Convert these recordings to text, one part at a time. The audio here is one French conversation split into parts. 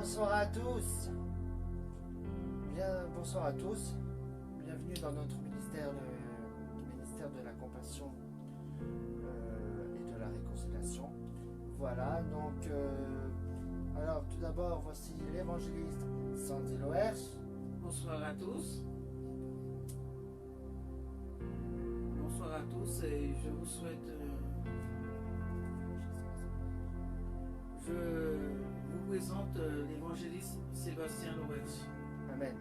Bonsoir à tous. Bonsoir à tous. Bienvenue dans notre ministère, le ministère de la compassion et de la réconciliation. Voilà, donc, alors tout d'abord, voici l'évangéliste Sandy Loerch. Bonsoir à tous. Bonsoir à tous et je vous souhaite... je vous présente l'évangéliste Sébastien Loerch. Amen.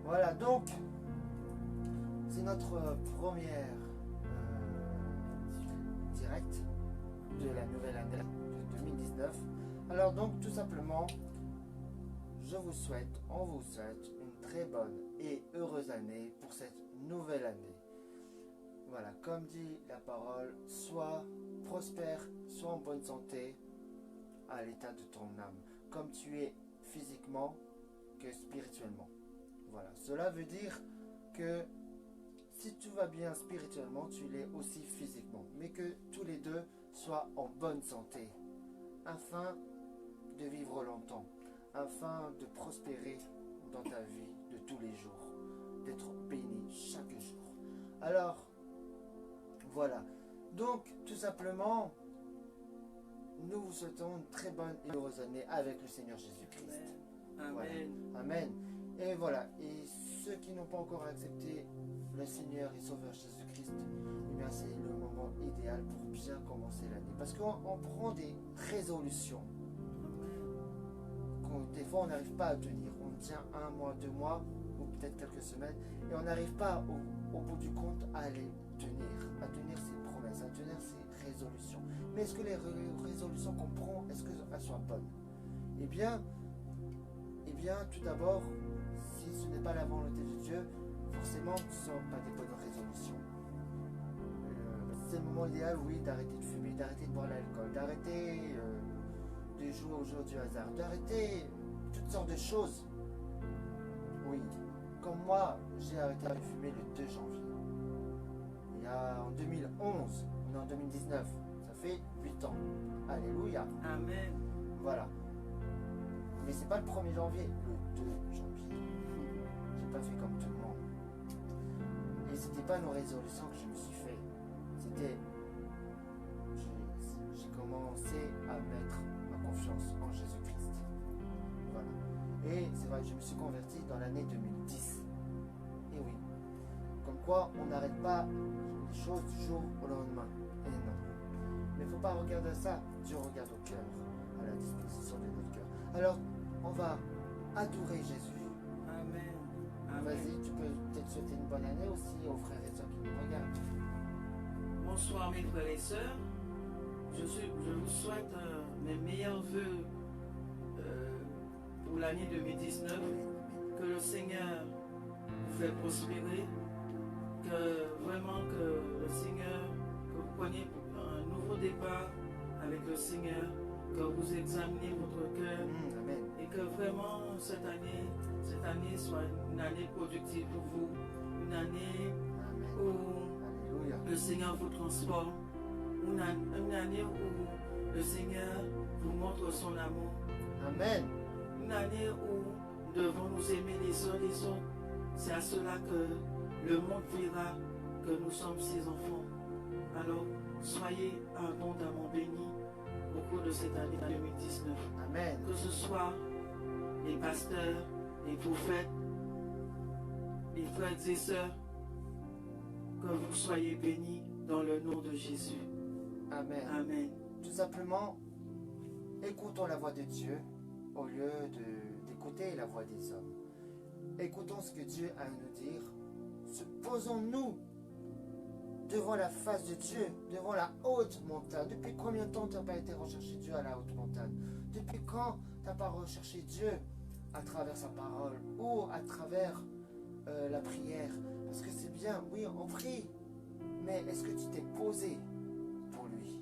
Voilà, donc, c'est notre première direct de la nouvelle année de 2019. Alors donc, tout simplement, on vous souhaite une très bonne et heureuse année pour cette nouvelle année. Voilà, comme dit la parole, sois prospère, sois en bonne santé à l'état de ton âme, comme tu es physiquement que spirituellement. Voilà, cela veut dire que si tu vas bien spirituellement, tu l'es aussi physiquement, mais que tous les deux soient en bonne santé, afin de vivre longtemps, afin de prospérer dans ta vie de tous les jours, d'être béni chaque jour. Alors, voilà. Donc, tout simplement, nous vous souhaitons une très bonne et heureuse année avec le Seigneur Jésus-Christ. Amen. Voilà. Amen. Et voilà. Et ceux qui n'ont pas encore accepté le Seigneur et Sauveur Jésus-Christ, eh bien, c'est le moment idéal pour bien commencer l'année. Parce qu'on prend des résolutions. Des fois, on n'arrive pas à tenir. On tient 1 mois, 2 mois, ou peut-être quelques semaines, et on n'arrive pas au bout du compte à les tenir, ses promesses, à tenir ses résolutions. Mais est-ce que les résolutions qu'on prend, est-ce qu'elles sont bonnes? Eh bien, tout d'abord, si ce n'est pas la volonté de Dieu, forcément, ce ne sont pas des bonnes résolutions. C'est le moment idéal, oui, d'arrêter de fumer, d'arrêter de boire l'alcool, d'arrêter de jouer au jeu du hasard, d'arrêter toutes sortes de choses. Oui, comme moi, j'ai arrêté de fumer le 2 janvier. En 2011, on est en 2019, ça fait 8 ans. Alléluia. Amen. Voilà. Mais c'est pas le 1er janvier, le 2 janvier. J'ai pas fait comme tout le monde. Et c'était pas nos résolutions que je me suis fait. C'était... J'ai commencé à mettre ma confiance en Jésus-Christ. Voilà. Et c'est vrai que je me suis converti dans l'année 2010. Et oui. Comme quoi, on n'arrête pas les choses du jour au lendemain. Et non. Mais il ne faut pas regarder ça. Dieu regarde au cœur, à la disposition de notre cœur. Alors, on va adorer Jésus. Amen. Amen. Vas-y, tu peux peut-être souhaiter une bonne année aussi aux frères et sœurs qui nous regardent. Bonsoir mes frères et sœurs. Je vous souhaite mes meilleurs vœux pour l'année 2019. Que le Seigneur vous fait prospérer. Que vraiment que le Seigneur, que vous preniez un nouveau départ avec le Seigneur, que vous examinez votre cœur. Amen. Et que vraiment cette année soit une année productive pour vous. Une année où Alléluia. le Seigneur vous transforme. Une année où le Seigneur vous montre son amour. Amen. Une année où nous devons nous aimer les uns les autres. C'est à cela que le monde verra que nous sommes ses enfants. Alors, soyez abondamment bénis au cours de cette année 2019. Amen. Que ce soit les pasteurs, les prophètes, les frères et sœurs, que vous soyez bénis dans le nom de Jésus. Amen. Amen. Tout simplement, écoutons la voix de Dieu au lieu d'écouter la voix des hommes. Écoutons ce que Dieu a à nous dire. Posons-nous devant la face de Dieu, devant la haute montagne. Depuis combien de temps tu n'as pas été rechercher Dieu à la haute montagne? Depuis quand tu n'as pas recherché Dieu à travers sa parole ou à travers la prière? Parce que c'est bien, oui, on prie, mais est-ce que tu t'es posé pour lui?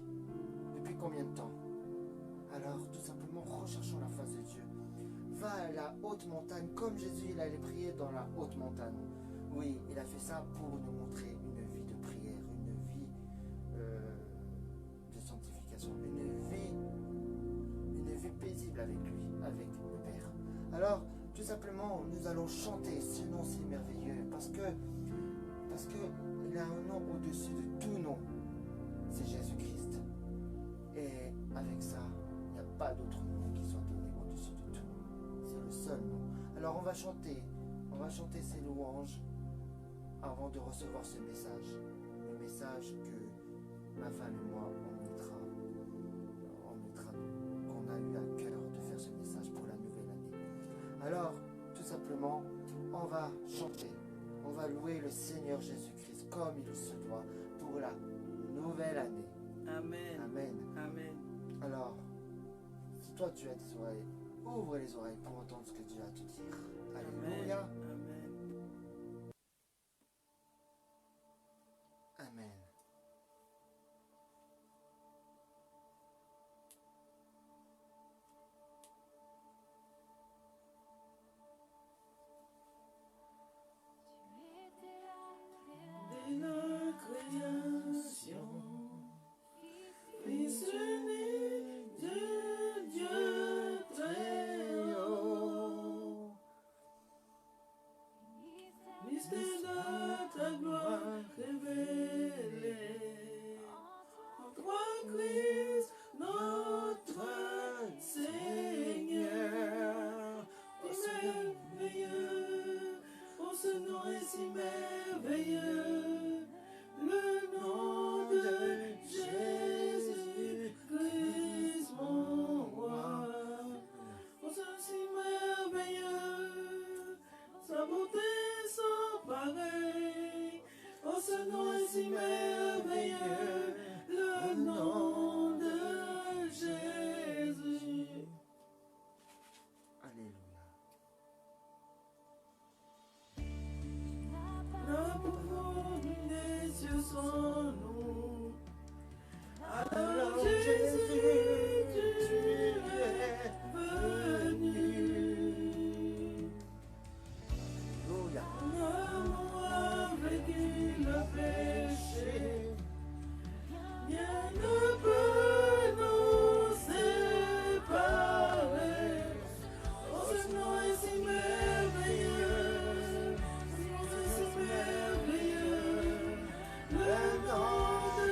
Depuis combien de temps? Alors, tout simplement, recherchons la face de Dieu. Va à la haute montagne, comme Jésus, il allait prier dans la haute montagne. Oui, il a fait ça pour nous montrer une vie de prière, une vie sanctification, une vie paisible avec lui, avec le Père. Alors, tout simplement, nous allons chanter ce nom si merveilleux parce que il a un nom au-dessus de tout nom. C'est Jésus-Christ. Et avec ça, il n'y a pas d'autre nom qui soit donné au-dessus de tout. C'est le seul nom. Alors on va chanter ces louanges avant de recevoir ce message. Le message que ma femme et moi, qu'on a eu à cœur de faire ce message pour la nouvelle année. Alors, tout simplement, on va chanter. On va louer le Seigneur Jésus-Christ comme il se doit pour la nouvelle année. Amen. Amen. Amen. Alors, si toi tu as des oreilles, ouvre les oreilles pour entendre ce que Dieu a à te dire. Alléluia. Amen. Amen. Dès la création, Fils unique de Dieu très haut, mystère de ta gloire révélée, en toi Christ notre Seigneur, si merveilleux, oh ce nom est si merveilleux, le nom de Jésus-Christ mon roi, oh c'est si merveilleux, sa beauté sans pareil, oh ce nom est si merveilleux, le nom de Jésus. Alléluia. La profondeur des cieux sans nous. Alors Jésus, tu es venu. Alléluia. L'amour avec le péché, rien ne peut nous séparer. Oh, ce nom est si merveilleux, ce nom est si merveilleux, le nom de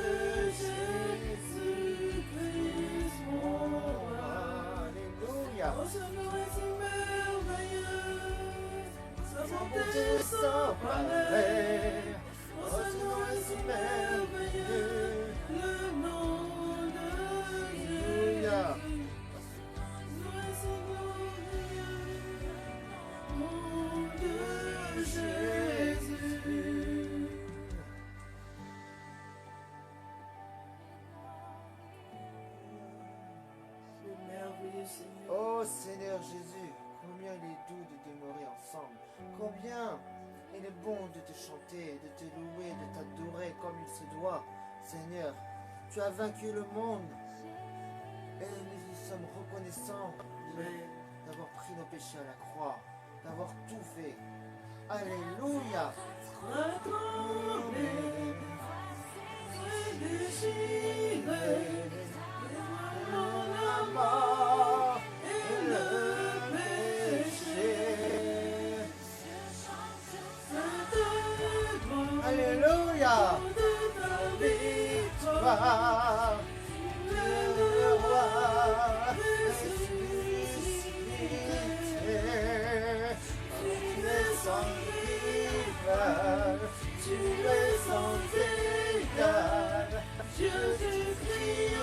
Jésus-Christ mon roi. Alléluia. Oh, ce nom est si merveilleux, sa bonté sans pareil. Oh, ce nom est si merveilleux, le nom de Alléluia. Jésus. Ce nom est si glorieux, nom de Jésus. C'est merveilleux, Seigneur. Oh Seigneur Jésus, combien il est doux de demeurer ensemble. Combien il est bon de te chanter, de te louer, de t'adorer comme il se doit. Seigneur, tu as vaincu le monde. Et nous sommes reconnaissants d'avoir pris nos péchés à la croix, d'avoir tout fait. Alléluia. Tremblé, c'est déchiré, dans la mort et le péché. Sainte gloire Alléluia. de ta victoire, Ah, le le roi roi ressuscité. tu es sans rival, tu es sans égal, Jésus-Christ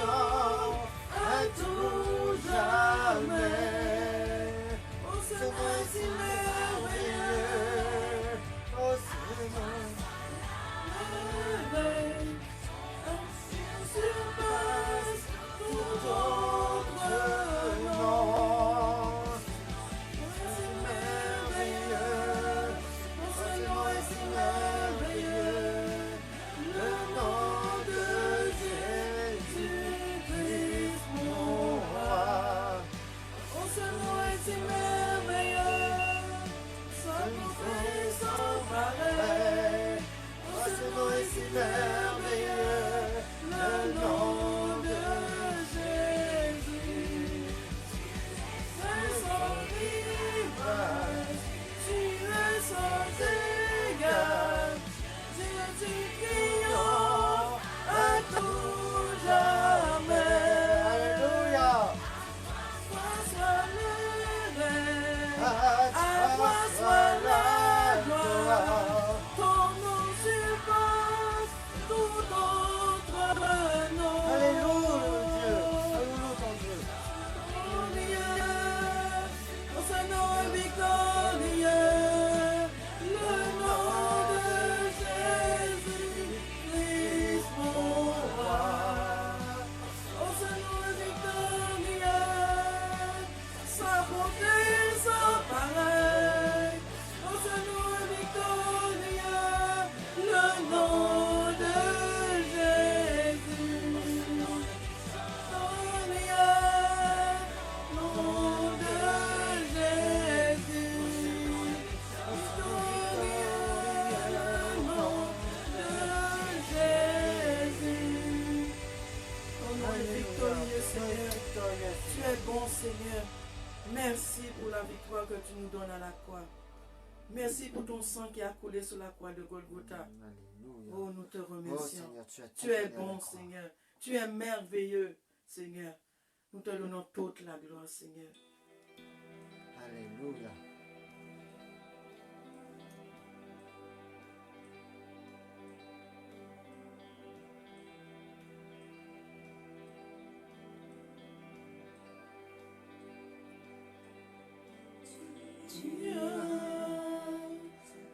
à tout jamais. oh Ce nom est si merveilleux, oh ce nom. merveille, bonté sans pareil. Oh, ce nom victorieux, le nom de Jésus. Victoria, nom de Jésus. Victoria, nom de Jésus. Oh, nom victorieux, Seigneur. Tu es bon, Seigneur. Merci pour la victoire que tu nous donnes à la croix. Merci pour ton sang qui a coulé sur la croix de Golgotha. Oh, nous te remercions. Seigneur, tu es bon, Seigneur. Tu es merveilleux, Seigneur. Nous te donnons toute la gloire, Seigneur. Alléluia. Tu as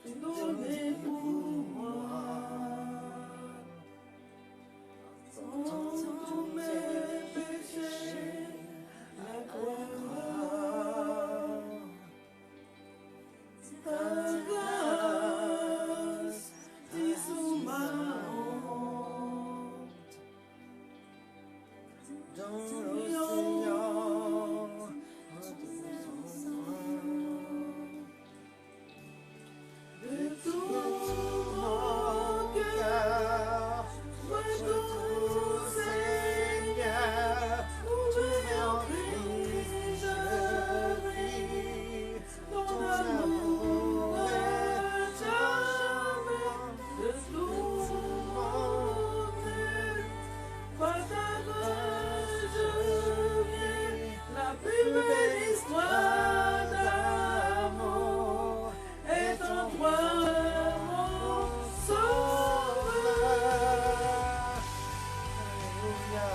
tout donné pour moi. Sans mes péchés, la croix. Ta grâce dissout ma honte. Dans l'océan, de tout mon cœur, sois tout, Seigneur, tu es en Christ, je vis ton amour éternel. De tout mon cœur, par ta grâce je viens, la plus belle histoire d'amour est en toi, mon sauveur. Alléluia.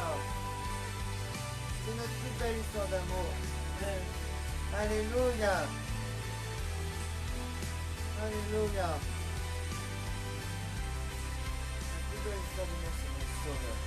C'est notre plus belle histoire d'amour. Alléluia. Alléluia. La plus belle histoire d'amour, c'est notre sauveur.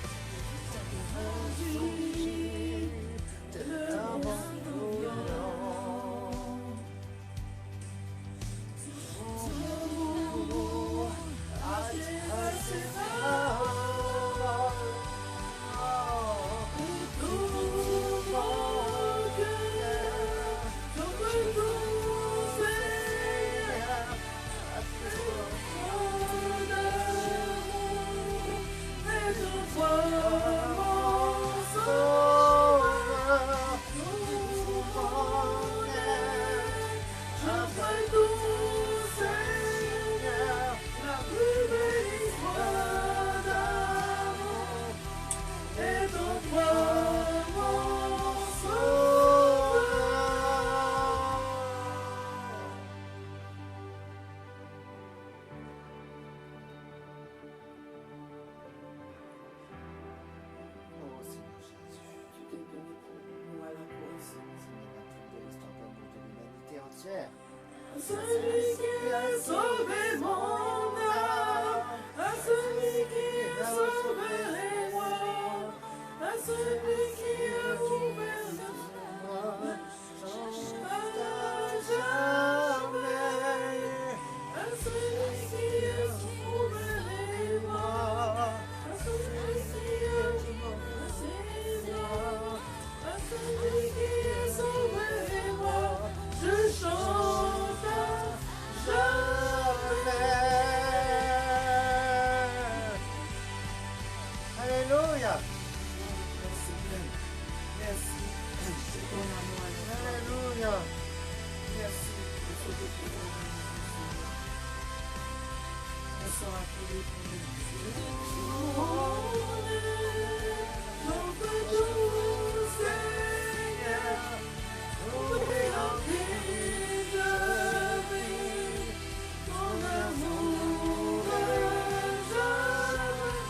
Celui qui a sauvé mon âme, à celui qui a sauvé moi, à celui qui a ouvert le chemin, à jamais, à celui qui a ouvert moi, à celui qui a à celui qui a sauvé moi, je chante jamais. Alléluia. Merci, merci pour ton amour. Alléluia. Merci pour ce que tu fais. Nous sommes accoudés pour nous. J'en veux tout, Seigneur. Oublie en vie de vie. Ton amour est jamais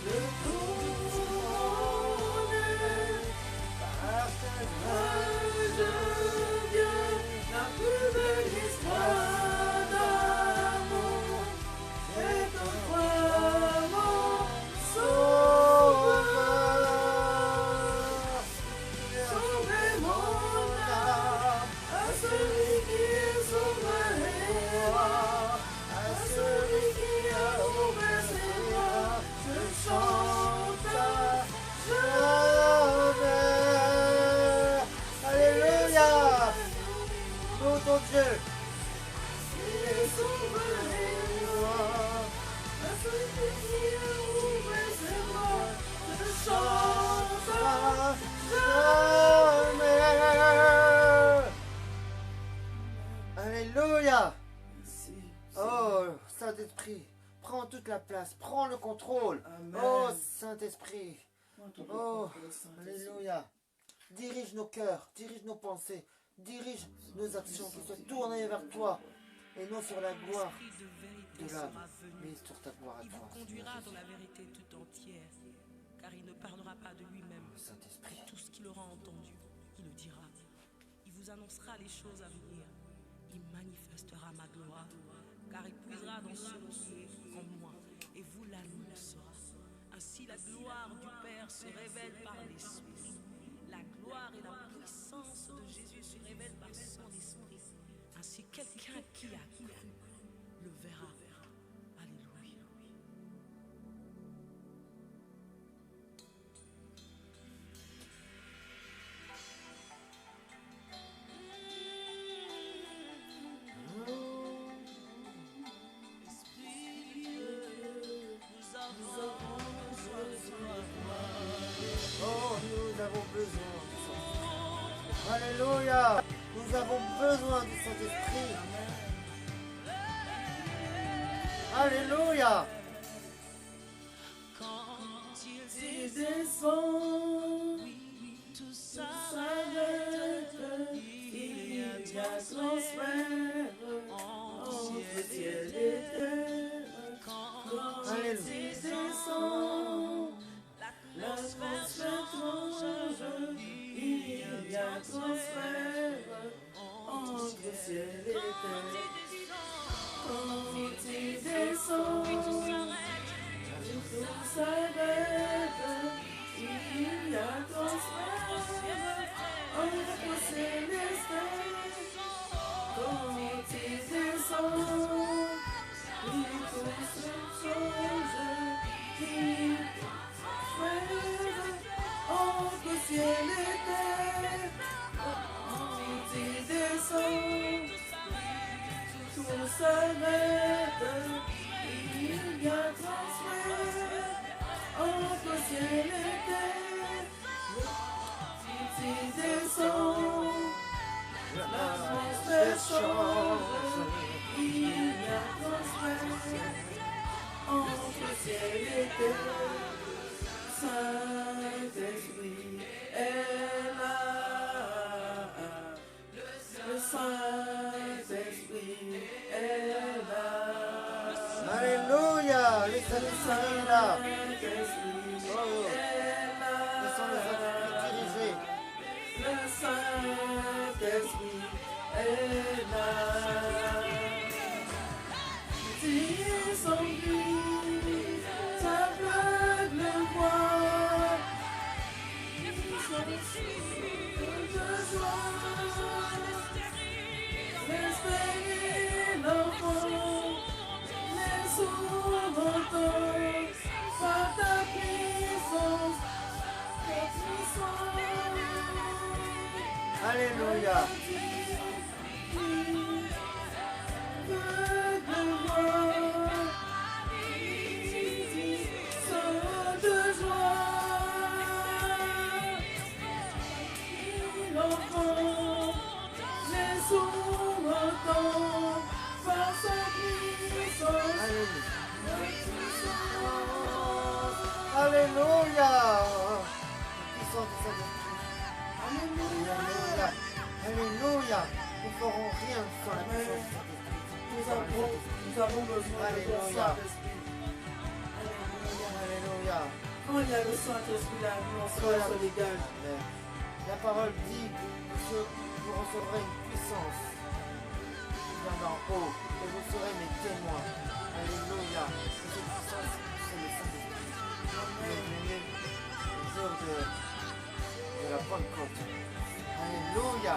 de tout mon être. Par ta grâce, je viens, la plus belle histoire d'amour est en toi, mon sauveur. Oh ton Dieu. Il est souverain. La solitude qui ouvre ses bras, je chante jamais. Alléluia. Merci. Oh, Saint-Esprit, prends toute la place, prends le contrôle. Amen. Oh, Saint-Esprit. Oh, Saint-Esprit. Alléluia. Dirige nos cœurs, dirige nos pensées, dirige nos actions qui soient tournées vers toi et non sur la gloire de l'âme, mais sur ta gloire à Il toi. vous conduira dans la vérité tout entière, car il ne parlera pas de lui-même. Saint-Esprit. Tout ce qu'il aura entendu, il le dira. Il vous annoncera les choses à venir. Il manifestera ma gloire, car il puisera dans ce qui est en moi, et vous l'annoncera. Ainsi la gloire du Père se révèle par l'Esprit. La gloire et la puissance de Jésus se révèlent par son Esprit. Ainsi quelqu'un qui a cru le verra. Alléluia. Oh, nous avons besoin du Saint-Esprit. Alléluia. Nous avons besoin du Saint-Esprit. Alléluia. Quand Il descend, tout s'arrête, il y a transfert entre ciel et terre. Quand Alléluia. il descend, l'atmosphère change, il y a transfert entre ciel et terre. Quand il descend, tout s'arrête, il y a transfert entre ciel et terre. Quand il descend, tout se change, il entre ciel et terre. Quand il descend, tout s'arrête, il y a transfert entre ciel et terre. Quand il descend, l'atmosphère change, il y a transfert entre ciel et terre. Saint-Esprit est là, le Saint-Esprit est là. Alléluia. Les Saint-Esprit est là. Saint-Esprit Oh, est là. laissons les esprits diriger. Le Saint-Esprit est là. Dis son but, t'aveugle voix. De joie, l'esprit l'enfant, les sourds entendent par ta puissance, ta puissance. Alléluia. Alléluia. Puissance du Saint-Esprit. Alléluia. Alléluia. Nous ne ferons rien sans la puissance du Saint-Esprit. Nous avons besoin de ton Alléluia. Saint-Esprit. Alléluia. Quand il y a le Saint-Esprit là, nous on se dégage. La parole dit que vous recevrez une puissance qui vient d'en haut et vous serez mes témoins. Alléluia. Et cette puissance, c'est le Saint-Esprit. Amen. Le jour de la Pentecôte. Alléluia.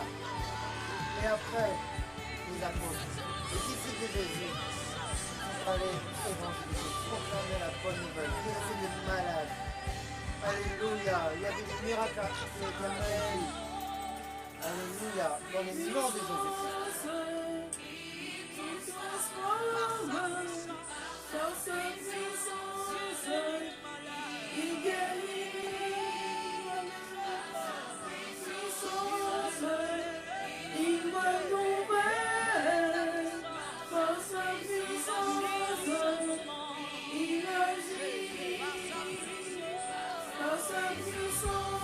Et après, les apôtres, les disciples de Jésus, allaient évangéliser, proclamer la bonne nouvelle, guérir les malades. Alléluia. Il y avait des miracles à faire. Alléluia. Dans les noms de Jésus. Par sa puissance, il guérit. Puissance, il me nouvelle. Par sa puissance, il agit. Par sa puissance,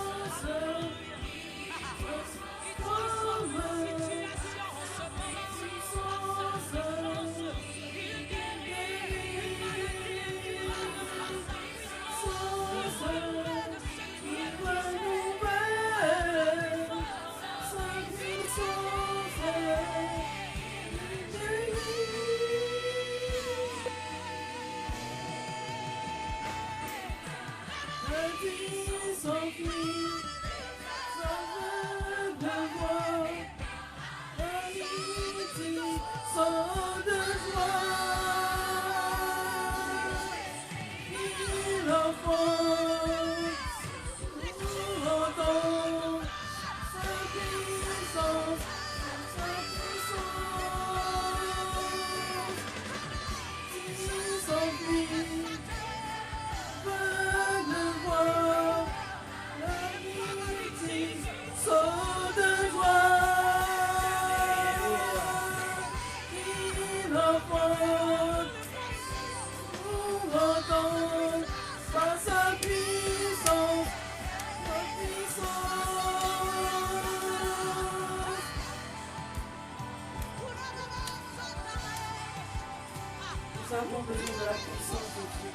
nous avons besoin de la puissance de Dieu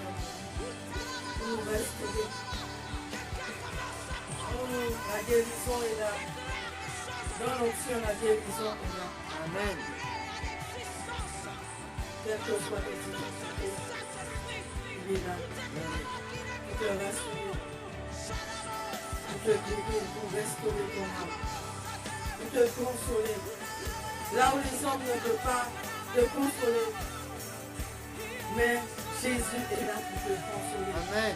pour nous restaurer. Oh, la guérison est là. Dans l'onction, la guérison est là. Amen. Quelles que soient les difficultés, il est là. Pour te rassurer, pour te guérir, pour restaurer ton âme, pour te consoler. Là où les hommes ne peuvent pas te consoler, mais Jésus est là pour te consoler. Amen.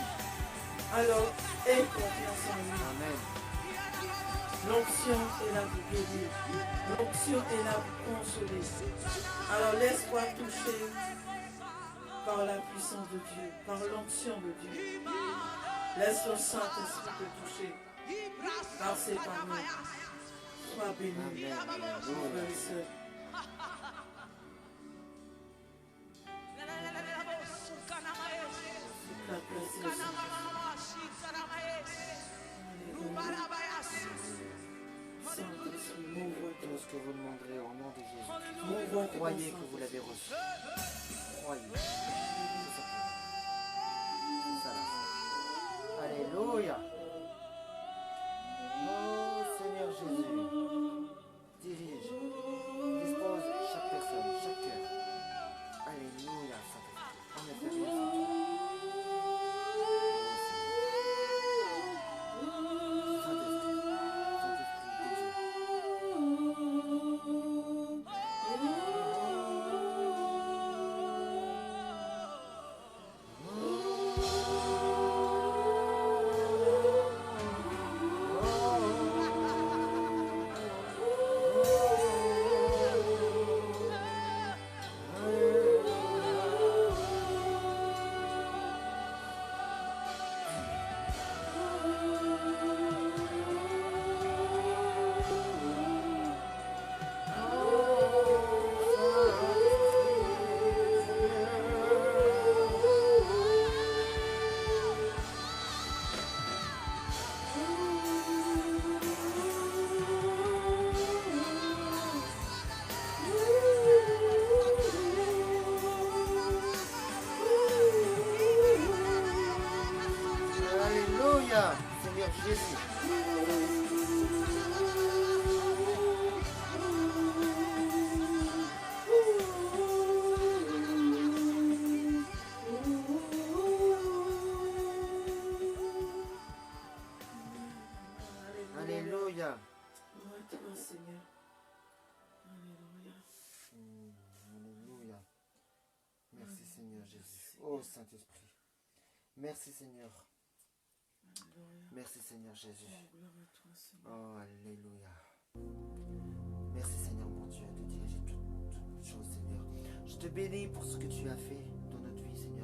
Alors, aie confiance en lui. Amen. L'onction est là pour guérir. L'onction est là pour consoler. Alors laisse-toi toucher par la puissance de Dieu, par l'onction de Dieu. Laisse le Saint-Esprit te toucher par ses paroles. Sois béni, frères et sœurs. La place Saint-Esprit, m'envoie Tout ce que vous demanderez au nom de Jésus. M'envoie ton Croyez que sang. vous l'avez reçu. Croyez. C'est ça la foi. Alléluia. Oh Seigneur Jésus, dirige, dispose chaque personne, chaque cœur. Alléluia, Saint-Esprit. On ne fait rien sans toi. Alléluia, Seigneur Jésus. Alléluia. Gloire à toi, Seigneur. Alléluia. Alléluia. Merci Seigneur Jésus. Oh Saint-Esprit. Merci Seigneur. Alléluia. Merci Seigneur Jésus. Oh, gloire à toi, Seigneur. Oh Alléluia. Merci Seigneur mon Dieu de diriger toutes choses Seigneur. Je te bénis pour ce que tu as fait dans notre vie Seigneur.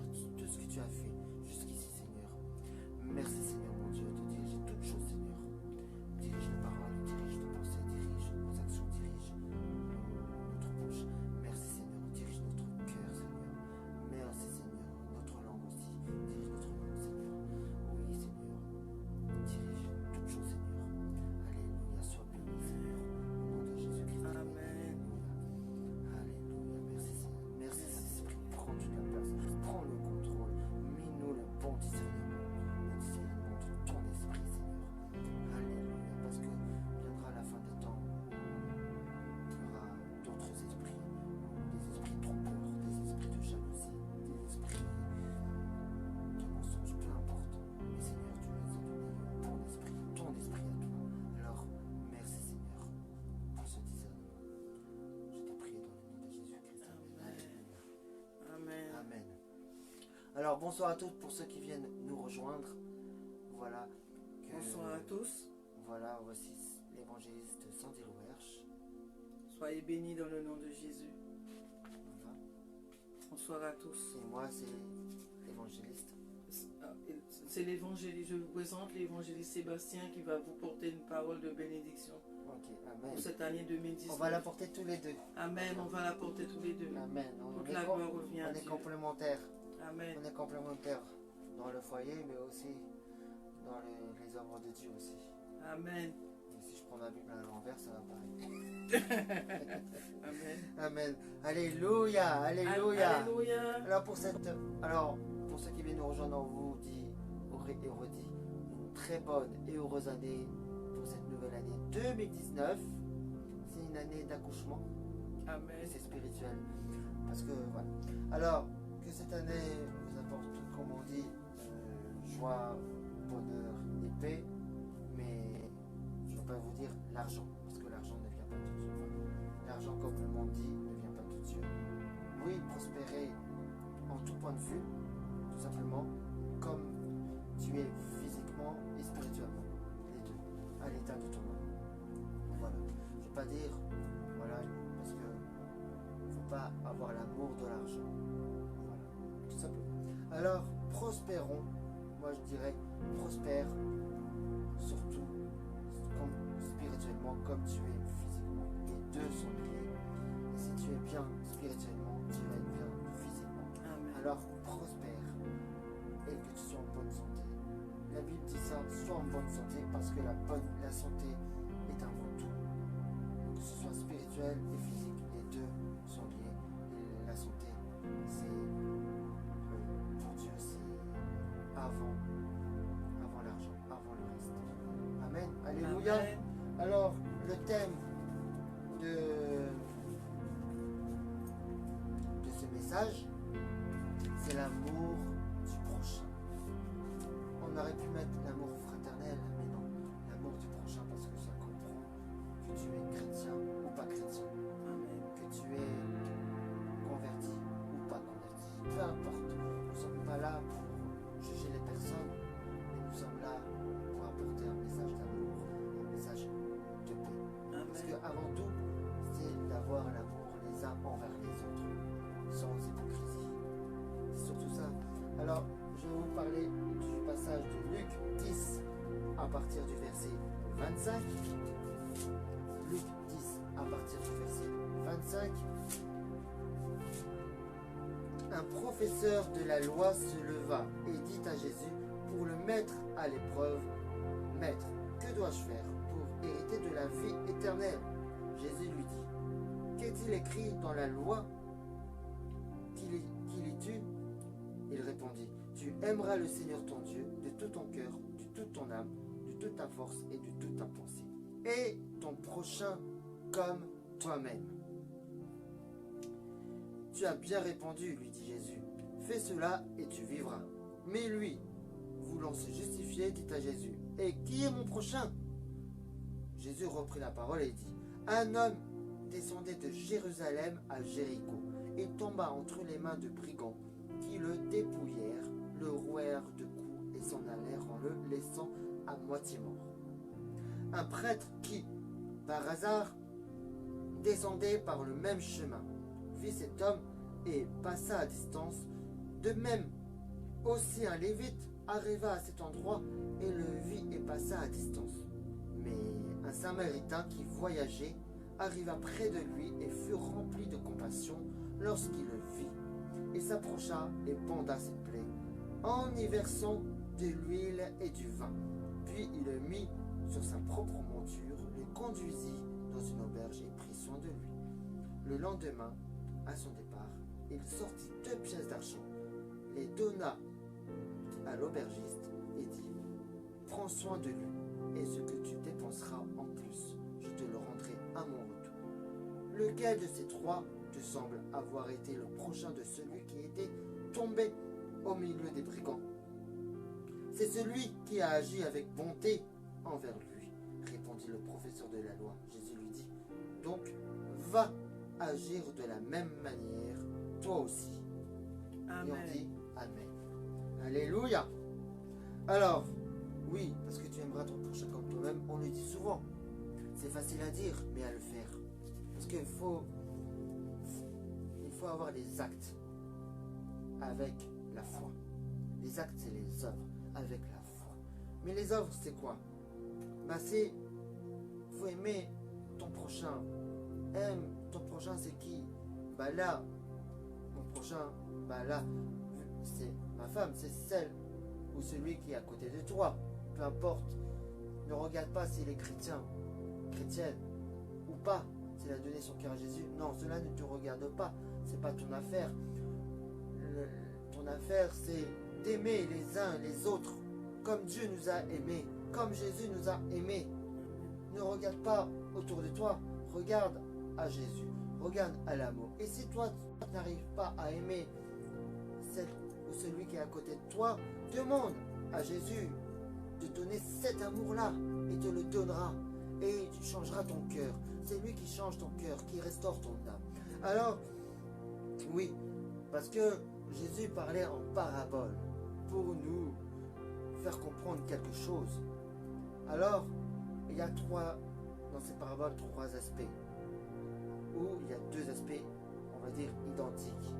Alors bonsoir à tous pour ceux qui viennent nous rejoindre. Voilà. Bonsoir à tous. Voilà, voici l'évangéliste Sandy Louerche. Soyez bénis dans le nom de Jésus. Voilà. Bonsoir à tous. Et moi, c'est l'évangéliste. C'est l'évangéliste, je vous présente l'évangéliste Sébastien qui va vous porter une parole de bénédiction Ok, amen. pour cette année 2019. On va la porter tous les deux. Amen, on va la porter tous les deux. Amen. Toute la gloire revient à On est Dieu. complémentaires. Amen. On est complémentaires dans le foyer, mais aussi dans les œuvres de Dieu aussi. Amen. Et si je prends ma Bible à l'envers, ça va pareil. Amen. Amen. Alléluia, alléluia. Alléluia. Alors pour ceux qui viennent nous rejoindre, on vous dit et redit une très bonne et heureuse année pour cette nouvelle année 2019. C'est une année d'accouchement. Amen. Et c'est spirituel. Parce que voilà. Alors que cette année vous apporte, comme on dit, joie, bonheur et paix. Mais je ne veux pas vous dire l'argent, parce que l'argent ne vient pas tout de suite. L'argent, comme le monde dit, ne vient pas tout de suite. Oui, prospérer en tout point de vue, tout simplement, comme tu es physiquement et spirituellement, les deux, à l'état de ton âme. Voilà. Je ne veux pas dire, voilà, parce que il ne faut pas avoir l'amour de l'argent. Voilà, tout simplement. Alors, prospérons, moi je dirais, prospère, surtout spirituellement comme tu es physiquement. Les deux sont liés. Et si tu es bien spirituellement, tu vas être bien physiquement. Amen. Alors, prospère et que tu sois en bonne santé. La Bible dit ça, sois en bonne santé parce que la santé est avant tout. Que ce soit spirituel et physique, les deux sont liés. Et la santé, c'est pour Dieu, c'est avant l'argent, avant le reste. Amen. Alléluia. Amen. Alors, le thème de ce message, c'est l'amour du prochain. On aurait pu mettre l'amour fraternel, mais non, l'amour du prochain parce que ça comprend que tu es chrétien ou pas chrétien, Amen. que tu es converti ou pas converti. Peu importe, nous ne sommes pas là pour juger les personnes, mais nous sommes là pour apporter un message d'amour, un message de paix. Parce Amen. qu'avant tout, c'est d'avoir l'amour les uns envers les autres, sans hypocrisie. C'est surtout ça. Alors, je vais vous parler du passage de Luc 10 à partir du verset 25. Luc 10 à partir du verset 25. Un professeur de la loi se leva et dit à Jésus pour le mettre à l'épreuve, « Maître, que dois-je faire pour hériter de la vie éternelle ?» Jésus lui dit, « Qu'est-il écrit dans la loi qui lis-tu » Il répondit, « Tu aimeras le Seigneur ton Dieu de tout ton cœur, de toute ton âme, de toute ta force et de toute ta pensée, et ton prochain comme toi-même. » « Tu as bien répondu, lui dit Jésus, fais cela et tu vivras. » Mais lui, voulant se justifier, dit à Jésus, « Et qui est mon prochain ?» Jésus reprit la parole et dit, « Un homme descendait de Jérusalem à Jéricho et tomba entre les mains de brigands qui le dépouillèrent, le rouèrent de coups et s'en allèrent en le laissant à moitié mort. Un prêtre qui, par hasard, descendait par le même chemin, vit cet homme et passa à distance. De même, aussi un lévite arriva à cet endroit et le vit et passa à distance. Mais un samaritain qui voyageait arriva près de lui et fut rempli de compassion lorsqu'il le vit, et s'approcha et banda ses plaies, en y versant de l'huile et du vin. Puis il le mit sur sa propre monture, le conduisit dans une auberge et prit soin de lui. Le lendemain, à son départ, il sortit 2 pièces d'argent, les donna à l'aubergiste et dit, « Prends soin de lui, et ce que tu dépenseras en plus, je te le rendrai à mon retour. » Lequel de ces 3 te semble avoir été le prochain de celui qui était tombé au milieu des brigands? C'est celui qui a agi avec bonté envers lui, répondit le professeur de la loi. Jésus lui dit, « Donc, va agir de la même manière, toi aussi. » Amen. Et on dit Amen. Alléluia. Alors, oui, parce que tu aimeras ton prochain comme toi-même, on le dit souvent. C'est facile à dire, mais à le faire. Parce qu'il faut avoir des actes avec la foi. Les actes, c'est les œuvres avec la foi. Mais les œuvres, c'est quoi? C'est, faut aimer ton prochain. Aime ton prochain, c'est qui? Là, mon prochain, là, c'est ma femme, c'est celle ou celui qui est à côté de toi. Peu importe. Ne regarde pas s'il est chrétien, chrétienne ou pas. S'il a donné son cœur à Jésus. Non, cela ne te regarde pas. C'est pas ton affaire. Ton affaire, c'est d'aimer les uns les autres comme Dieu nous a aimés, comme Jésus nous a aimés. Ne regarde pas autour de toi, regarde à Jésus, regarde à l'amour. Et si toi, tu n'arrives pas à aimer celle ou celui qui est à côté de toi, demande à Jésus de donner cet amour-là et te le donnera. Et tu changeras ton cœur. C'est lui qui change ton cœur, qui restaure ton âme. Alors, oui, parce que Jésus parlait en parabole pour nous faire comprendre quelque chose. Alors, il y a dans ces paraboles, 3 aspects. Où il y a 2 aspects, on va dire, identiques.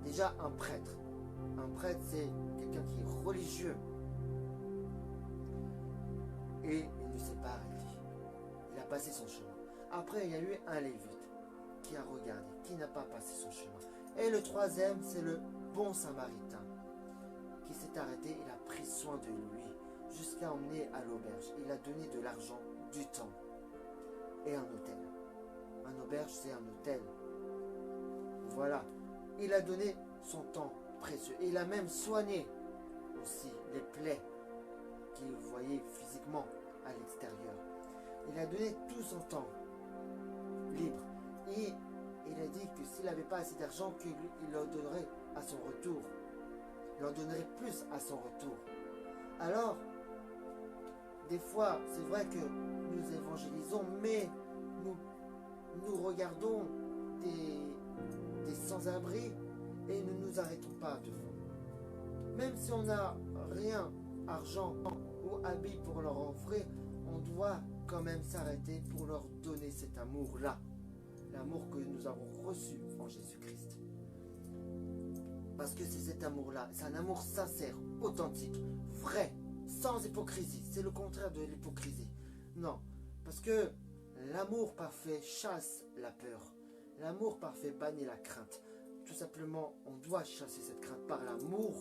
Déjà, un prêtre. Un prêtre, c'est quelqu'un qui est religieux. Et il ne s'est pas arrêté. Il a passé son chemin. Après, il y a eu un lévite qui a regardé, qui n'a pas passé son chemin. Et le 3e, c'est le bon samaritain qui s'est arrêté. Il a pris soin de lui jusqu'à emmener à l'auberge. Il a donné de l'argent, du temps et un hôtel. Un auberge, c'est un hôtel. Voilà. Il a donné son temps précieux. Et il a même soigné aussi les plaies qu'il voyait physiquement à l'extérieur. Il a donné tout son temps libre. Et il a dit que s'il n'avait pas assez d'argent, qu'il leur donnerait à son retour. Il leur donnerait plus à son retour. Alors, des fois, c'est vrai que nous évangélisons, mais nous regardons des sans-abri et nous ne nous arrêtons pas devant. Même si on n'a rien, argent ou habits pour leur offrir, on doit quand même s'arrêter pour leur donner cet amour-là. L'amour que nous avons reçu en Jésus-Christ. Parce que c'est cet amour-là, c'est un amour sincère, authentique, vrai, sans hypocrisie. C'est le contraire de l'hypocrisie. Non, parce que l'amour parfait chasse la peur. L'amour parfait bannit la crainte. Tout simplement, on doit chasser cette crainte par l'amour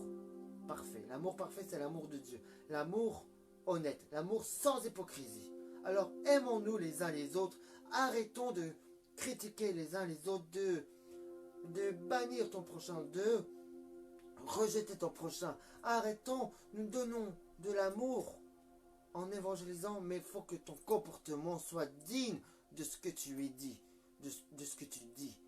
parfait. L'amour parfait, c'est l'amour de Dieu. L'amour honnête, l'amour sans hypocrisie. Alors, aimons-nous les uns les autres. Arrêtons de critiquer les uns les autres, de bannir ton prochain, de rejeter ton prochain. Arrêtons, nous donnons de l'amour en évangélisant, mais il faut que ton comportement soit digne de ce que tu lui dis, de ce que tu dis.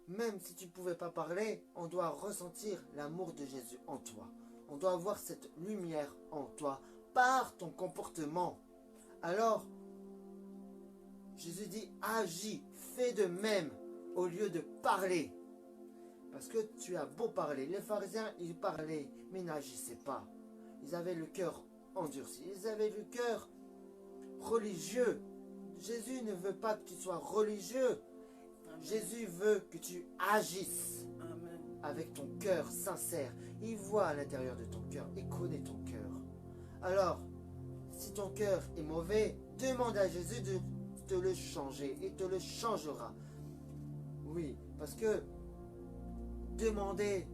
Même si tu ne pouvais pas parler, on doit ressentir l'amour de Jésus en toi. On doit avoir cette lumière en toi par ton comportement. Alors, Jésus dit, agis, fais de même au lieu de parler. Parce que tu as beau parler. Les pharisiens, ils parlaient, mais ils n'agissaient pas. Ils avaient le cœur endurci. Ils avaient le cœur religieux. Jésus ne veut pas que tu sois religieux. Amen. Jésus veut que tu agisses. Amen. Avec ton cœur sincère. Il voit à l'intérieur de ton cœur. Il connaît ton cœur. Alors, si ton cœur est mauvais, demande à Jésus de te le changer. Il te le changera. Oui, parce que demandez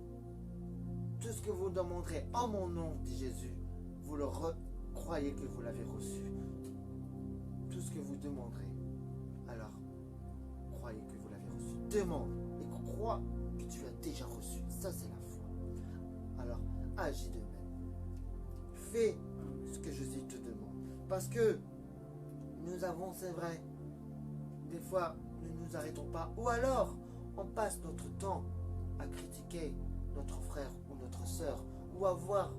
tout ce que vous demanderez en mon nom, dit Jésus. Vous le croyez que vous l'avez reçu. Tout ce que vous demanderez, alors croyez que vous l'avez reçu. Demande et crois que tu l'as déjà reçu. Ça, c'est la foi. Alors, agis de même. Fais ce que Jésus te demande. Parce que nous avons, c'est vrai, des fois, nous ne nous arrêtons pas. Ou alors, on passe notre temps à critiquer notre frère ou notre sœur. Ou à voir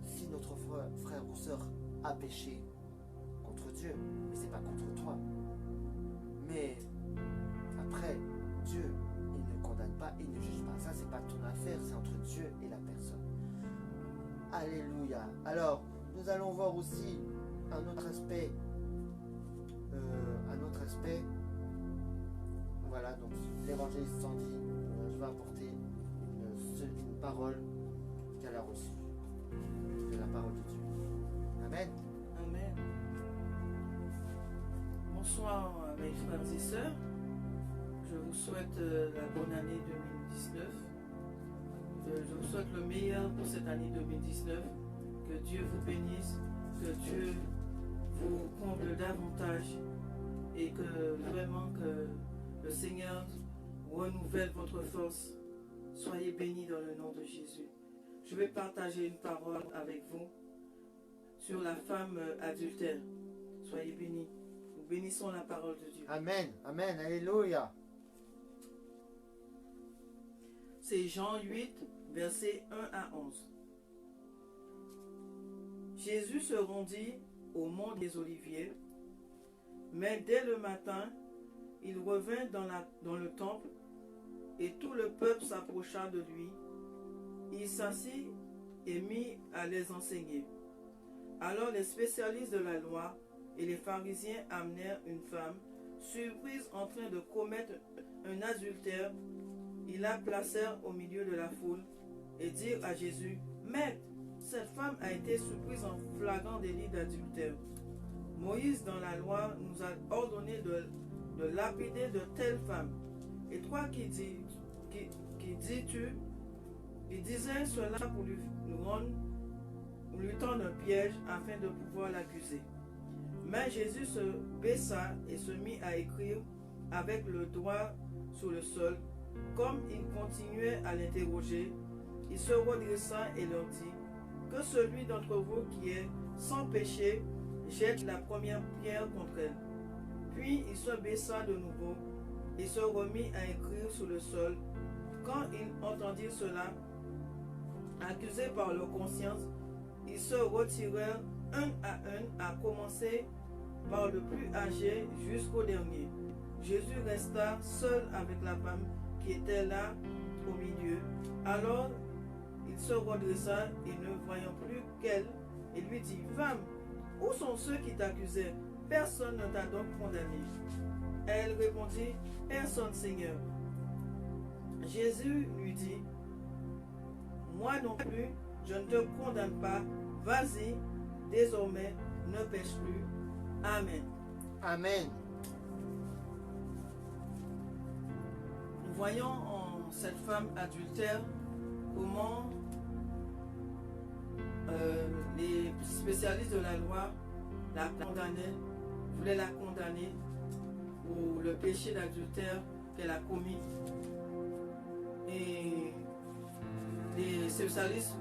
si notre frère ou sœur a péché contre Dieu. Mais ce n'est pas contre toi. Mais après, Dieu, il ne condamne pas, il ne juge pas. Ça, ce n'est pas ton affaire, c'est entre Dieu et la personne. Alléluia. Alors, nous allons voir aussi un autre aspect. Voilà, donc l'évangéliste Sandy va apporter une parole qu'elle a reçue. C'est la parole de Dieu. Amen. Amen. Bonsoir mes frères et sœurs. Je vous souhaite la bonne année 2019. Je vous souhaite le meilleur pour cette année 2019. Que Dieu vous bénisse, que Dieu vous comble davantage et que vraiment que le Seigneur renouvelle votre force. Soyez bénis dans le nom de Jésus. Je vais partager une parole avec vous sur la femme adultère. Soyez bénis. Nous bénissons la parole de Dieu. Amen. Amen. Alléluia. C'est Jean 8, versets 1 à 11. Jésus se rendit au mont des Oliviers, mais dès le matin, il revint dans le temple, et tout le peuple s'approcha de lui. Il s'assit et mit à les enseigner. Alors les spécialistes de la loi et les pharisiens amenèrent une femme, surprise en train de commettre un adultère. Ils la placèrent au milieu de la foule et dirent à Jésus, « Maître, cette femme a été surprise en flagrant délit d'adultère. Moïse dans la loi nous a ordonné de lapider de telles femmes. Et toi qui dis-tu? » Il disait cela pour lui tendre un piège afin de pouvoir l'accuser. Mais Jésus se baissa et se mit à écrire avec le doigt sur le sol. Comme il continuait à l'interroger, il se redressa et leur dit, « Que celui d'entre vous qui est sans péché jette la première pierre contre elle. » Puis il se baissa de nouveau et se remit à écrire sur le sol. Quand ils entendirent cela, accusés par leur conscience, ils se retirèrent un, à commencer par le plus âgé jusqu'au dernier. Jésus resta seul avec la femme qui était là au milieu. Alors il se redressa et ne voyant plus qu'elle, il lui dit, « Femme, où sont ceux qui t'accusaient? Personne ne t'a donc condamné. » Elle répondit, « Personne, Seigneur. » Jésus lui dit, « Moi non plus, je ne te condamne pas. Vas-y, désormais, ne pêche plus. » Amen. Amen. Nous voyons en cette femme adultère comment les spécialistes de la loi la condamnaient, voulaient la condamner pour le péché d'adultère qu'elle a commis. Et les spécialistes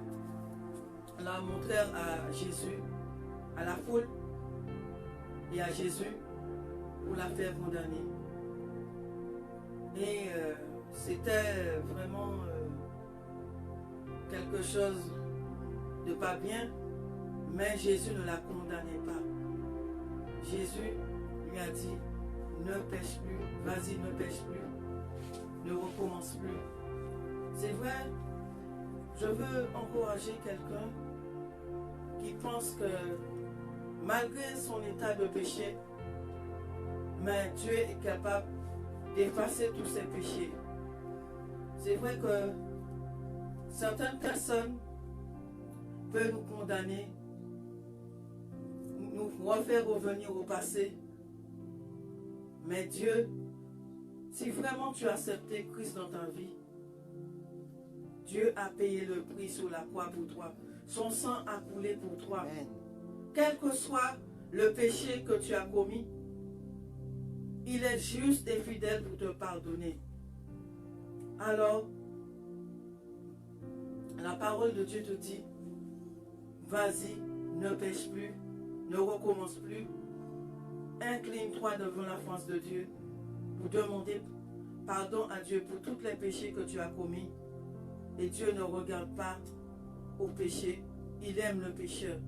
la montrèrent à Jésus, à la foule et à Jésus pour la faire condamner. Et c'était vraiment quelque chose de pas bien, mais Jésus ne la condamnait pas. Jésus lui a dit, ne pêche plus, vas-y, ne pêche plus, ne recommence plus. C'est vrai, je veux encourager quelqu'un qui pense que malgré son état de péché, mais Dieu est capable d'effacer tous ses péchés. C'est vrai que certaines personnes peuvent nous condamner, nous refaire revenir au passé. Mais Dieu, si vraiment tu as accepté Christ dans ta vie, Dieu a payé le prix sur la croix pour toi. Son sang a coulé pour toi. Amen. Quel que soit le péché que tu as commis, il est juste et fidèle pour te pardonner. Alors, la parole de Dieu te dit, vas-y, ne pêche plus, ne recommence plus. Incline-toi devant la face de Dieu pour demander pardon à Dieu pour tous les péchés que tu as commis. Et Dieu ne regarde pas au péché, il aime le pécheur.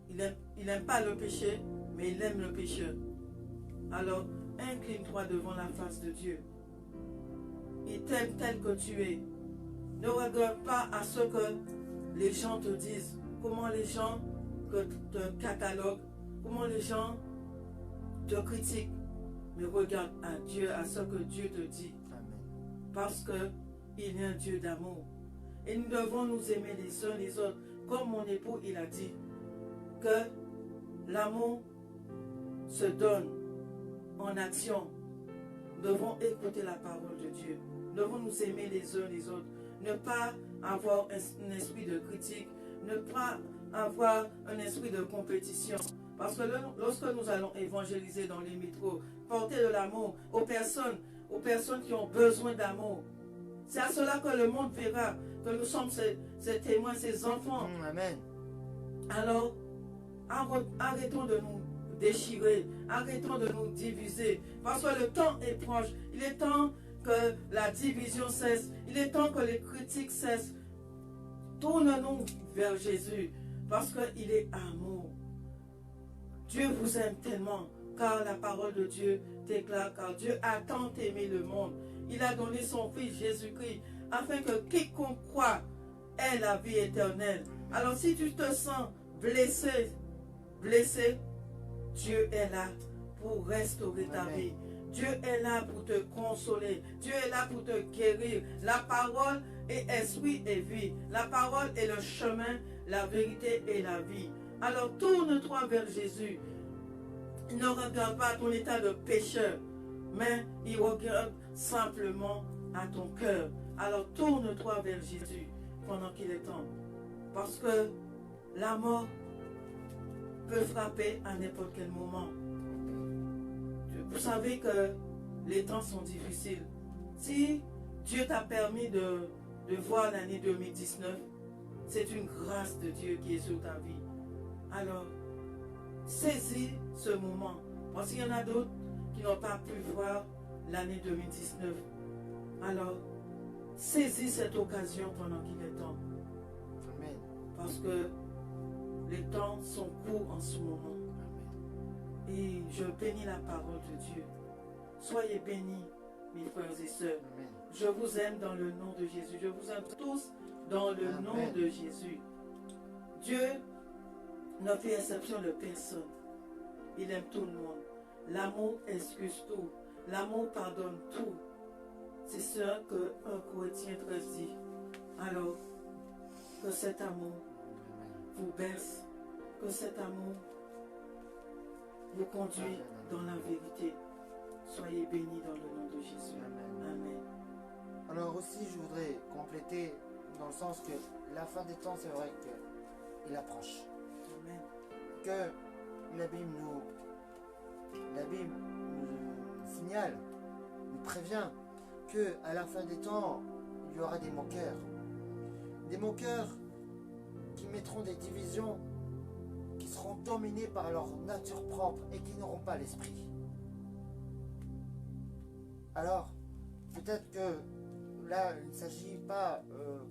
Il n'aime pas le péché, mais il aime le pécheur. Alors, incline-toi devant la face de Dieu. Il t'aime tel que tu es. Ne regarde pas à ce que les gens te disent, comment les gens te cataloguent, comment les gens te critiquent. Mais regarde à Dieu, à ce que Dieu te dit. Amen. Parce qu'il est un Dieu d'amour. Et nous devons nous aimer les uns les autres. Comme mon époux, il a dit que l'amour se donne en action. Nous devons écouter la parole de Dieu. Nous devons nous aimer les uns les autres. Ne pas avoir un esprit de critique. Ne pas avoir un esprit de compétition. Parce que lorsque nous allons évangéliser dans les métros, porter de l'amour aux personnes qui ont besoin d'amour, c'est à cela que le monde verra que nous sommes ces témoins, ces enfants. Amen. Alors, arrêtons de nous déchirer, arrêtons de nous diviser, parce que le temps est proche. Il est temps que la division cesse, il est temps que les critiques cessent. Tournons-nous vers Jésus, parce qu'il est amour. Dieu vous aime tellement, car la parole de Dieu déclare, car Dieu a tant aimé le monde. Il a donné son Fils Jésus-Christ, afin que quiconque croit ait la vie éternelle. Alors si tu te sens blessé, Dieu est là pour restaurer ta vie. Dieu est là pour te consoler. Dieu est là pour te guérir. La parole est esprit et vie. La parole est le chemin, la vérité et la vie. Alors tourne-toi vers Jésus. Il ne regarde pas ton état de pécheur, mais il regarde simplement à ton cœur. Alors tourne-toi vers Jésus pendant qu'il est temps. Parce que la mort peut frapper à n'importe quel moment. Vous savez que les temps sont difficiles. Si Dieu t'a permis de voir l'année 2019, c'est une grâce de Dieu qui est sur ta vie. Alors, saisis ce moment. Parce qu'il y en a d'autres qui n'ont pas pu voir l'année 2019. Alors, saisis cette occasion pendant qu'il est temps. Amen. Parce que les temps sont courts en ce moment. Et je bénis la parole de Dieu. Soyez bénis, mes frères et sœurs. Amen. Je vous aime dans le nom de Jésus. Je vous aime tous dans le Amen. nom de Jésus. Dieu ne fait exception de personne. Il aime tout le monde. L'amour excuse tout. L'amour pardonne tout. C'est ce que 1 Corinthiens 13 dit. Alors, que cet amour vous berce, que cet amour vous conduit dans la vérité. Soyez bénis dans le nom de Jésus. Amen. Amen. Alors aussi, je voudrais compléter dans le sens que la fin des temps, c'est vrai qu'il approche. Amen. Que la Bible nous signale, nous prévient que à la fin des temps, il y aura des moqueurs. Des moqueurs qui mettront des divisions, qui seront dominés par leur nature propre et qui n'auront pas l'esprit. Alors, peut-être que là, il ne s'agit pas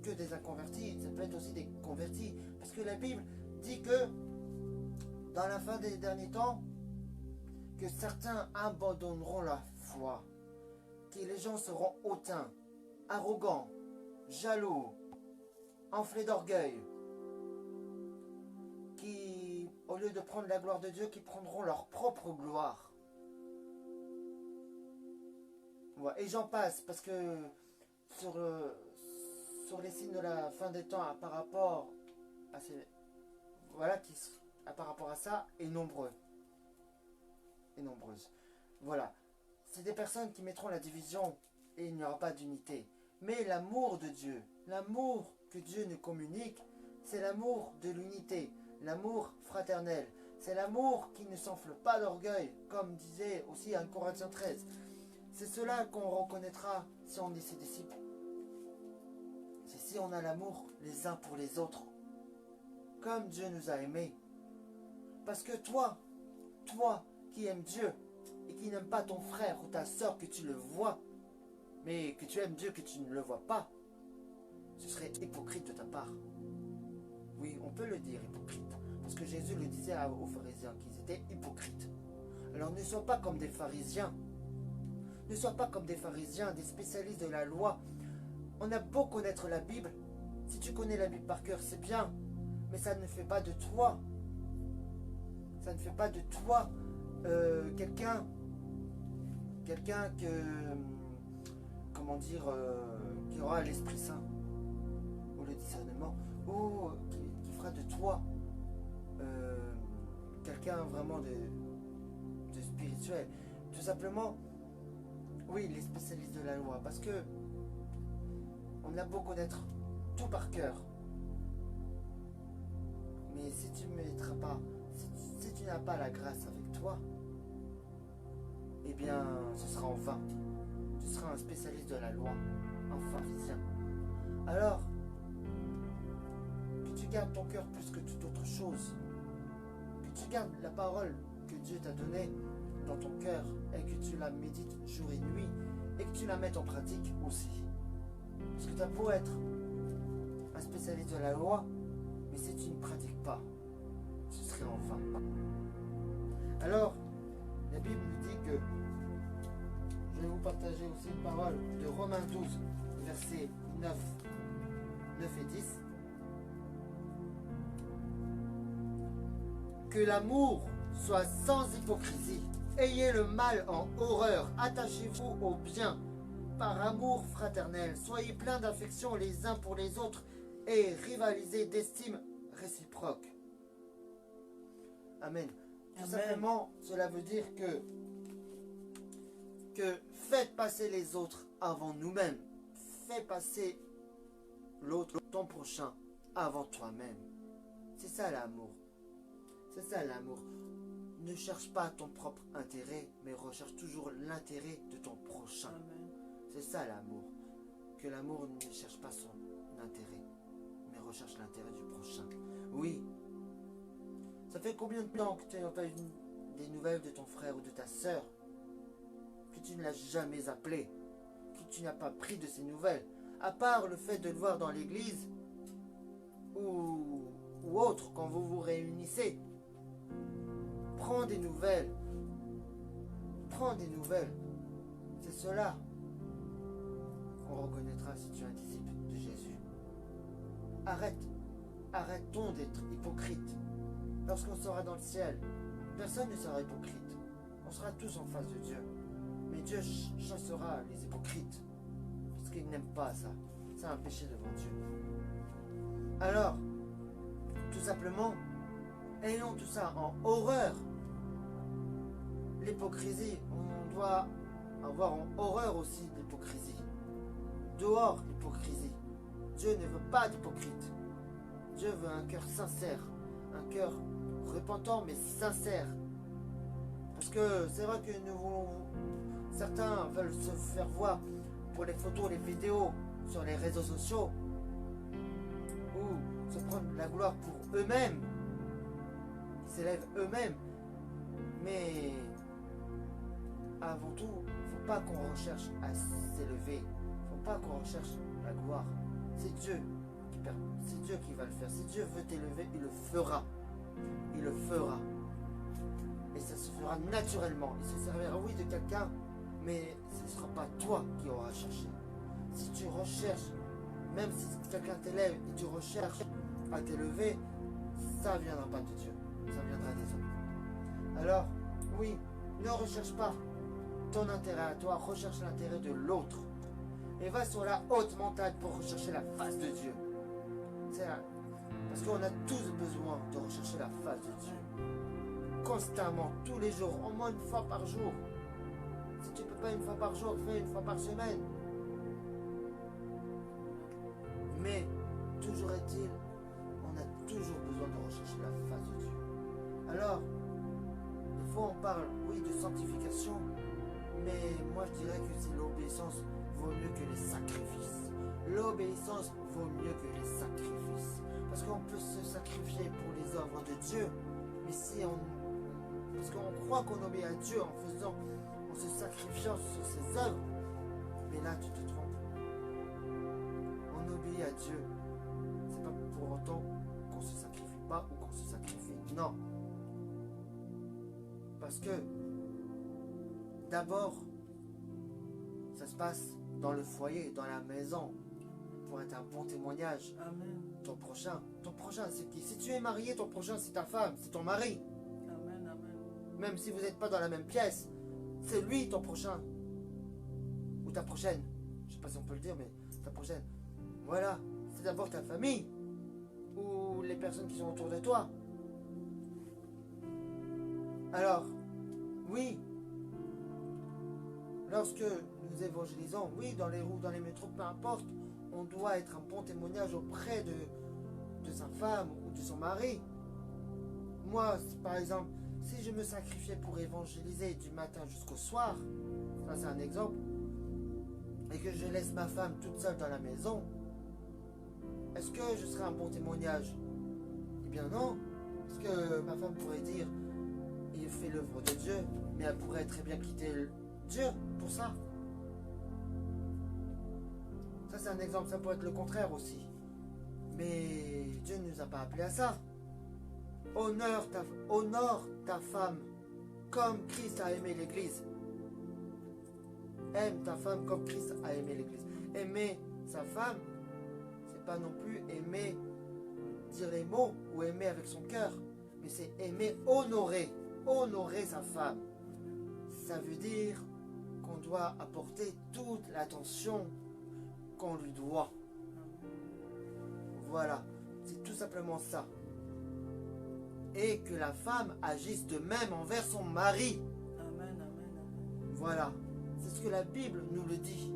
que des inconvertis, ça peut être aussi des convertis. Parce que la Bible dit que dans la fin des derniers temps, que certains abandonneront la foi, que les gens seront hautains, arrogants, jaloux, enflés d'orgueil, qui, au lieu de prendre la gloire de Dieu, qui prendront leur propre gloire. Ouais, et j'en passe, parce que sur les signes de la fin des temps, par rapport à par rapport à ça, est nombreux. Et nombreuses. Voilà. C'est des personnes qui mettront la division et il n'y aura pas d'unité. Mais l'amour de Dieu, l'amour que Dieu nous communique, c'est l'amour de l'unité, l'amour fraternel. C'est l'amour qui ne s'enfle pas d'orgueil, comme disait aussi 1 Corinthiens 13. C'est cela qu'on reconnaîtra si on est ses disciples. C'est si on a l'amour les uns pour les autres, comme Dieu nous a aimés. Parce que toi qui aimes Dieu et qui n'aime pas ton frère ou ta soeur que tu le vois, mais que tu aimes Dieu que tu ne le vois pas, ce serait hypocrite de ta part. Oui, on peut le dire hypocrite, parce que Jésus le disait aux pharisiens qu'ils étaient hypocrites. Alors ne sois pas comme des pharisiens. Ne sois pas comme des pharisiens, des spécialistes de la loi, On a beau connaître la Bible, si tu connais la Bible par cœur, c'est bien, mais ça ne fait pas de toi. Ça ne fait pas de toi quelqu'un que, comment dire, qui aura l'Esprit Saint, ou le discernement, ou qui fera de toi quelqu'un vraiment de spirituel. Tout simplement, oui, les spécialistes de la loi, parce que on a beau connaître tout par cœur, mais si tu ne mettras pas, si tu n'as pas la grâce avec toi, eh bien, ce sera en vain. Tu seras un spécialiste de la loi, un pharisien. Alors, que tu gardes ton cœur plus que toute autre chose, que tu gardes la parole que Dieu t'a donnée dans ton cœur et que tu la médites jour et nuit et que tu la mettes en pratique aussi. Parce que tu as beau être un spécialiste de la loi, mais si tu ne pratiques pas, ce serait en vain. Alors, la Bible nous dit que, je vais vous partager aussi une parole de Romains 12, versets 9 et 10. Que l'amour soit sans hypocrisie. Ayez le mal en horreur. Attachez-vous au bien par amour fraternel. Soyez pleins d'affection les uns pour les autres et rivalisez d'estime réciproque. Amen. Tout simplement, cela veut dire que faites passer les autres avant nous-mêmes. Fais passer l'autre, ton prochain, avant toi-même. C'est ça l'amour. C'est ça l'amour. Ne cherche pas ton propre intérêt, mais recherche toujours l'intérêt de ton prochain. C'est ça l'amour. Que l'amour ne cherche pas son intérêt, mais recherche l'intérêt du prochain. Oui. Ça fait combien de temps que tu n'as pas eu des nouvelles de ton frère ou de ta sœur, que tu ne l'as jamais appelé, que tu n'as pas pris de ses nouvelles, à part le fait de le voir dans l'église ou autre quand vous vous réunissez. Prends des nouvelles. Prends des nouvelles. C'est cela qu'on reconnaîtra si tu es un disciple de Jésus. Arrêtons d'être hypocrites. Lorsqu'on sera dans le ciel, personne ne sera hypocrite. On sera tous en face de Dieu. Mais Dieu chassera les hypocrites. Parce qu'il n'aime pas ça. C'est un péché devant Dieu. Alors, tout simplement, ayons tout ça en horreur. L'hypocrisie, on doit avoir en horreur aussi l'hypocrisie. Dehors l'hypocrisie. Dieu ne veut pas d'hypocrite. Dieu veut un cœur sincère, un cœur repentant mais sincère. Parce que c'est vrai que certains veulent se faire voir pour les photos, les vidéos sur les réseaux sociaux, ou se prendre la gloire pour eux-mêmes, qui s'élèvent eux-mêmes. Mais avant tout, il ne faut pas qu'on recherche à s'élever, il ne faut pas qu'on recherche la gloire. C'est Dieu qui va le faire. Si Dieu veut t'élever, il le fera. Il le fera. Et ça se fera naturellement. Il se servira, oui, de quelqu'un, mais ce ne sera pas toi qui auras cherché. Si tu recherches, même si quelqu'un t'élève et tu recherches à t'élever, ça ne viendra pas de Dieu. Ça viendra des hommes. Alors, oui, ne recherche pas ton intérêt à toi, recherche l'intérêt de l'autre. Et va sur la haute montagne pour rechercher la face de Dieu. Parce qu'on a tous besoin de rechercher la face de Dieu. Constamment, tous les jours, au moins une fois par jour. Si tu ne peux pas une fois par jour, fais une fois par semaine. Mais, toujours est-il, on a toujours besoin de rechercher la face de Dieu. Alors, des fois on parle, oui, de sanctification, mais moi je dirais que c'est l'obéissance vaut mieux que les sacrifices. L'obéissance vaut mieux que les sacrifices. Parce qu'on peut se sacrifier pour les œuvres de Dieu, mais si on... Parce qu'on croit qu'on obéit à Dieu en se sacrifiant sur ses œuvres, mais là tu te trompes. On obéit à Dieu. C'est pas pour autant qu'on se sacrifie pas ou qu'on se sacrifie. Non. Parce que d'abord, ça se passe dans le foyer, dans la maison. pour être un bon témoignage. Amen. Ton prochain c'est qui? Si tu es marié, ton prochain c'est ta femme, c'est ton mari. Amen. Amen. Même si vous n'êtes pas dans la même pièce, c'est lui ton prochain. Ou ta prochaine. Je sais pas si on peut le dire, mais ta prochaine. Voilà, c'est d'abord ta famille. Ou les personnes qui sont autour de toi. Alors, oui, lorsque nous évangélisons, oui, dans les roues, dans les métros, peu importe, on doit être un bon témoignage auprès de sa femme ou de son mari. Moi, par exemple, si je me sacrifiais pour évangéliser du matin jusqu'au soir, ça c'est un exemple, et que je laisse ma femme toute seule dans la maison, est-ce que je serai un bon témoignage? Eh bien non, parce que ma femme pourrait dire, il fait l'œuvre de Dieu, mais elle pourrait très bien quitter Dieu pour ça. Ça c'est un exemple, ça peut être le contraire aussi. Mais Dieu ne nous a pas appelés à ça. Honore ta femme comme Christ a aimé l'Église. Aime ta femme comme Christ a aimé l'Église. Aimer sa femme, c'est pas non plus aimer, dire les mots ou aimer avec son cœur, mais c'est aimer, honorer sa femme. Ça veut dire qu'on doit apporter toute l'attention qu'on lui doit. Voilà, c'est tout simplement ça. Et que la femme agisse de même envers son mari. Amen. Amen. Voilà, c'est ce que la Bible nous le dit.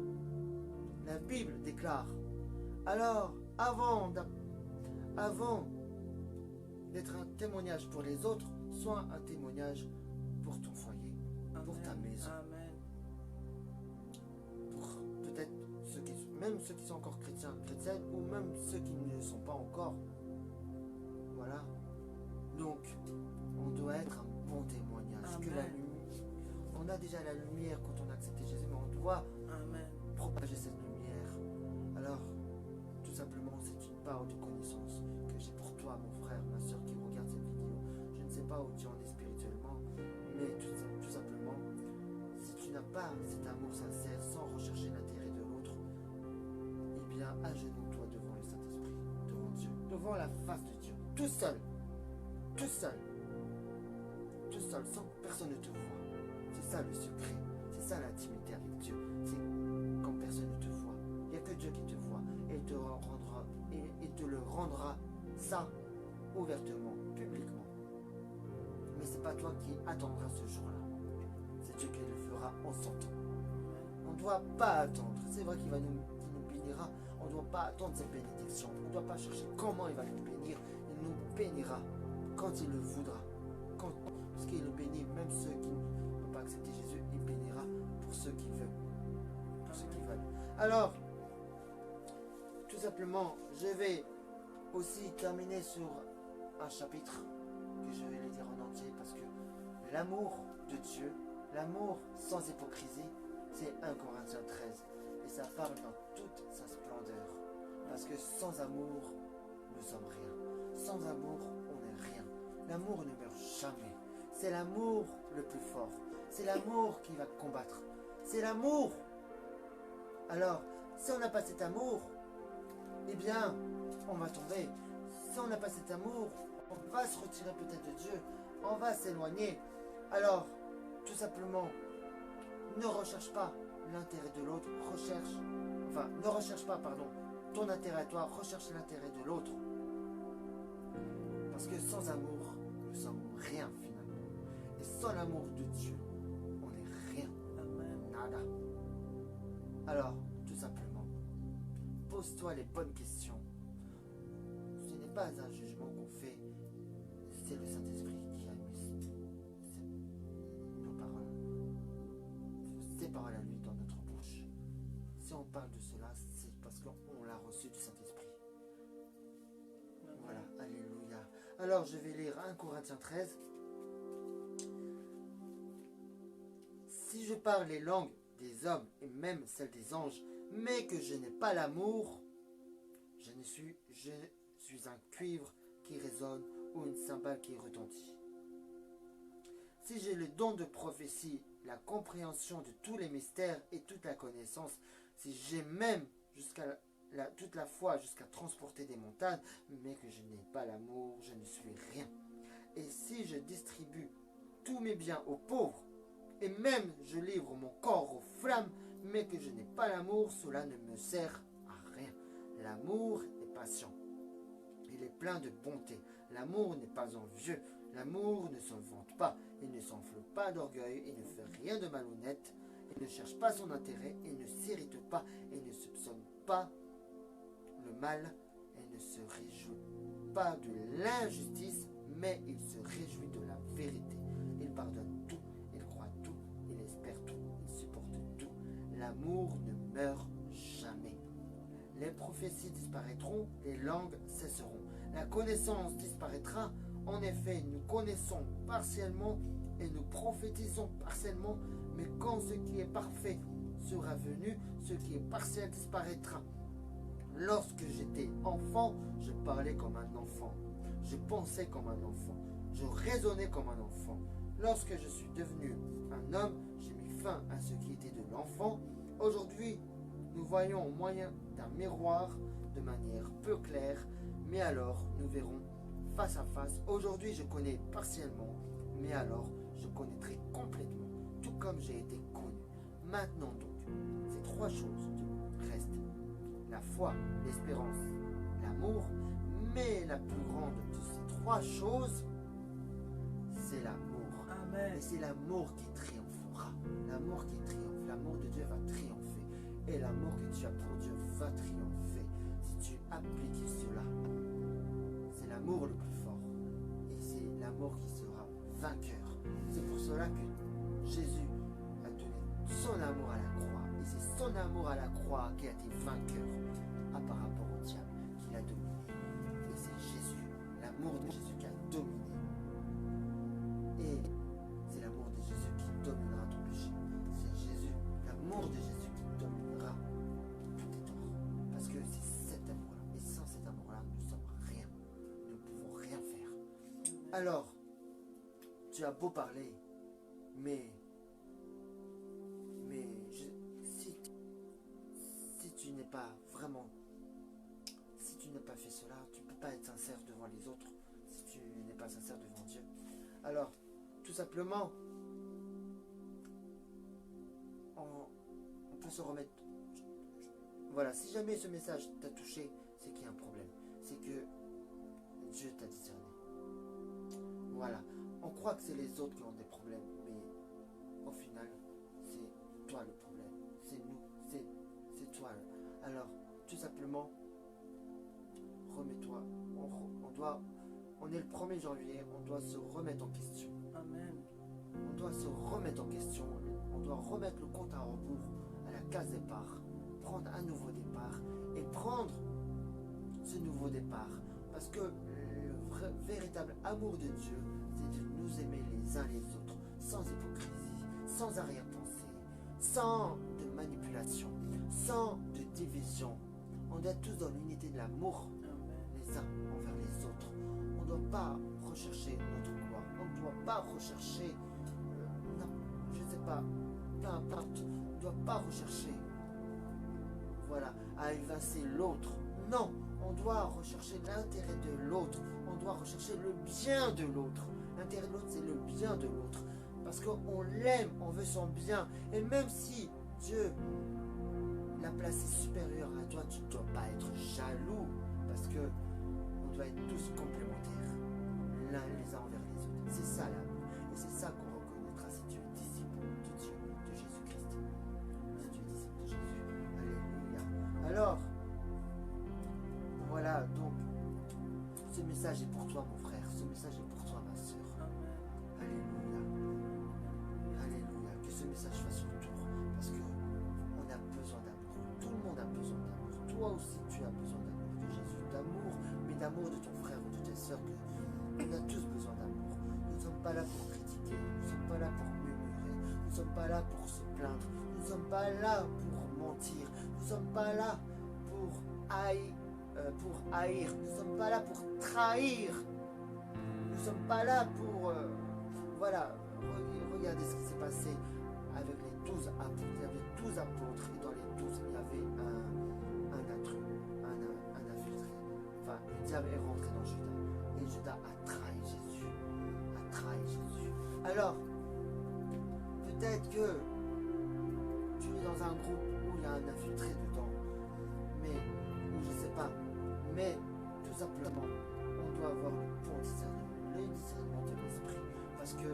La Bible déclare. Alors, avant d'être un témoignage pour les autres, sois un témoignage pour ton foyer, pour ta maison. Amen. Pour peut-être même ceux qui sont encore chrétiennes, ou même ceux qui ne le sont pas encore. Voilà. Donc, on doit être un bon témoignage. Que la lumière, on a déjà la lumière quand on a accepté Jésus, mais on doit propager cette lumière. Alors, tout simplement, c'est une parole de connaissance que j'ai pour toi, mon frère, ma soeur qui regarde cette vidéo. Je ne sais pas où tu en es spirituellement, mais tout simplement, si tu n'as pas cet amour sincère sans rechercher l'intérêt de l'autre, eh bien, agenouille-toi devant le Saint-Esprit, devant Dieu, devant la face de Dieu, tout seul, sans que personne ne te voit. C'est ça le secret, c'est ça l'intimité avec Dieu, c'est quand personne ne te voit. Il n'y a que Dieu qui te voit et te le rendra ça ouvertement, publiquement. Mais c'est pas toi qui attendras ce jour-là, c'est Dieu qui le fera en son temps. On ne doit pas attendre, c'est vrai qu'il nous bénira, on ne doit pas attendre cette bénédiction, on ne doit pas chercher comment il va nous bénir, il nous bénira quand il le voudra. Parce qu'il le bénit, même ceux qui n'ont pas accepté Jésus, il bénira pour ceux qui veulent. Pour ceux qui veulent. Alors, tout simplement, je vais aussi terminer sur un chapitre que je vais le dire en entier parce que l'amour de Dieu, l'amour sans hypocrisie, c'est 1 Corinthiens 13. Et ça parle dans toute sa splendeur. Parce que sans amour, nous sommes rien. Sans amour, on n'est rien. L'amour ne meurt jamais. C'est l'amour le plus fort. C'est l'amour qui va combattre. C'est l'amour. Alors, si on n'a pas cet amour, eh bien, on va tomber. Si on n'a pas cet amour, on va se retirer peut-être de Dieu. On va s'éloigner. Alors, tout simplement, ne recherche pas l'intérêt de l'autre. Ne recherche pas, ton intérêt à toi. Recherche l'intérêt de l'autre. Parce que sans amour, nous sommes rien finalement. Et sans l'amour de Dieu, on n'est rien. Nada. Alors, tout simplement, pose-toi les bonnes questions. Ce n'est pas un jugement qu'on fait, c'est le Saint-Esprit qui a mis ces paroles à lui dans notre bouche. Si on parle de cela, c'est parce qu'on l'a reçu du Saint-Esprit. Voilà, alléluia. Alors, je vais lire 1 Corinthiens 13. Si je parle les langues des hommes et même celles des anges, mais que je n'ai pas l'amour, je suis un cuivre qui résonne ou une cymbale qui retentit. Si j'ai le don de prophétie, la compréhension de tous les mystères et toute la connaissance, si j'ai même jusqu'à toute la foi jusqu'à transporter des montagnes, mais que je n'ai pas l'amour, je ne suis rien. Et si je distribue tous mes biens aux pauvres, et même je livre mon corps aux flammes, mais que je n'ai pas l'amour, cela ne me sert à rien. L'amour est patient. Il est plein de bonté. L'amour n'est pas envieux. L'amour ne se vante pas. Il ne s'enfle pas d'orgueil. Il ne fait rien de malhonnête. Il ne cherche pas son intérêt. Il ne s'irrite pas. Il ne soupçonne pas le mal. Il ne se réjouit pas de l'injustice, mais il se réjouit de la vérité. Il pardonne tout. Il croit tout. Il espère tout. Il supporte tout. L'amour ne meurt jamais. Les prophéties disparaîtront, les langues cesseront. La connaissance disparaîtra. En effet, nous connaissons partiellement et nous prophétisons partiellement, mais quand ce qui est parfait sera venu, ce qui est partiel disparaîtra. Lorsque j'étais enfant, je parlais comme un enfant. Je pensais comme un enfant. Je raisonnais comme un enfant. Lorsque je suis devenu un homme, j'ai mis fin à ce qui était de l'enfant. Aujourd'hui, nous voyons au moyen d'un miroir de manière peu claire, mais alors nous verrons face à face. Aujourd'hui, je connais partiellement, mais alors je connaîtrai complètement, tout comme j'ai été connu. Maintenant donc, ces trois choses restent. La foi, l'espérance, l'amour, mais la plus grande de ces trois choses, c'est l'amour. Amen. Et c'est l'amour qui triomphera. L'amour qui triomphe. L'amour de Dieu va triompher. Et l'amour que tu as pour Dieu va triompher si tu appliques cela. C'est l'amour le plus fort. Et c'est l'amour qui sera vainqueur. C'est pour cela que Jésus a donné son amour à la croix. Et c'est son amour à la croix qui a été vainqueur par rapport au diable qu'il a dominé. Et c'est Jésus, l'amour de Jésus qui a dominé. Et c'est l'amour de Jésus qui dominera ton péché. C'est Jésus, l'amour de Jésus qui dominera tous tes torts. Parce que c'est cet amour-là. Et sans cet amour-là, nous ne sommes rien. Nous ne pouvons rien faire. Alors, tu as beau parler, mais si tu n'es pas vraiment, si tu n'as pas fait cela, tu ne peux pas être sincère devant les autres, si tu n'es pas sincère devant Dieu. Alors, tout simplement, on peut se remettre. Voilà, si jamais ce message t'a touché, c'est qu'il y a un problème. C'est que Dieu t'a discerné. Voilà, on croit que c'est les autres qui ont des problèmes, mais au final, c'est toi le problème. C'est nous, c'est toi. Alors, tout simplement, remets-toi. On est le 1er janvier, on doit se remettre en question. Amen. On doit se remettre en question. On doit remettre le compte à rebours à la case départ. Prendre un nouveau départ. Et prendre ce nouveau départ. Parce que le véritable amour de Dieu, c'est de nous aimer les uns les autres. Sans hypocrisie, sans arrière-pensée, sans de manipulation, sans de division. On doit tous dans l'unité de l'amour les uns envers les autres. On ne doit pas rechercher notre gloire. On ne doit pas rechercher, non, je ne sais pas, peu importe. On ne doit pas rechercher, voilà, à évincer l'autre. Non, on doit rechercher l'intérêt de l'autre. On doit rechercher le bien de l'autre. L'intérêt de l'autre, c'est le bien de l'autre. Parce qu'on l'aime, on veut son bien. Et même si Dieu l'a placé supérieur à toi, tu ne dois pas être jaloux. Parce que on doit être tous complémentaires, l'un les uns envers les autres. C'est ça l'amour. Et c'est ça qu'on reconnaîtra si tu es disciple de Dieu, de Jésus-Christ. Si tu es disciple de Jésus. Alléluia. Alors, voilà, donc, ce message est pour toi, mon frère. Ce message est pour toi, ma soeur. Alléluia. Alléluia. Que ce message fasse le tour. Parce que on a besoin d'amour. Tout le monde a besoin d'amour. Toi aussi, tu as besoin d'amour de Jésus. D'amour, mais d'amour de ton frère ou de tes soeurs. On a tous besoin d'amour. Nous ne sommes pas là pour critiquer. Nous ne sommes pas là pour murmurer. Nous ne sommes pas là pour se plaindre. Nous ne sommes pas là pour mentir. Nous ne sommes pas là pour haïr. Nous ne sommes pas là pour trahir. Nous ne sommes pas là pour... voilà, regardez ce qui s'est passé avec les 12 apôtres. Il y avait 12 apôtres et dans les 12, il y avait un intrus. enfin, le diable est rentré dans Judas. Et Judas a trahi Jésus. A trahi Jésus. Alors, peut-être que tu es dans un groupe où il y a un infiltré dedans. Mais, ou je sais pas. Mais, tout simplement, on doit avoir le bon discernement. Le discernement de l'esprit. Parce que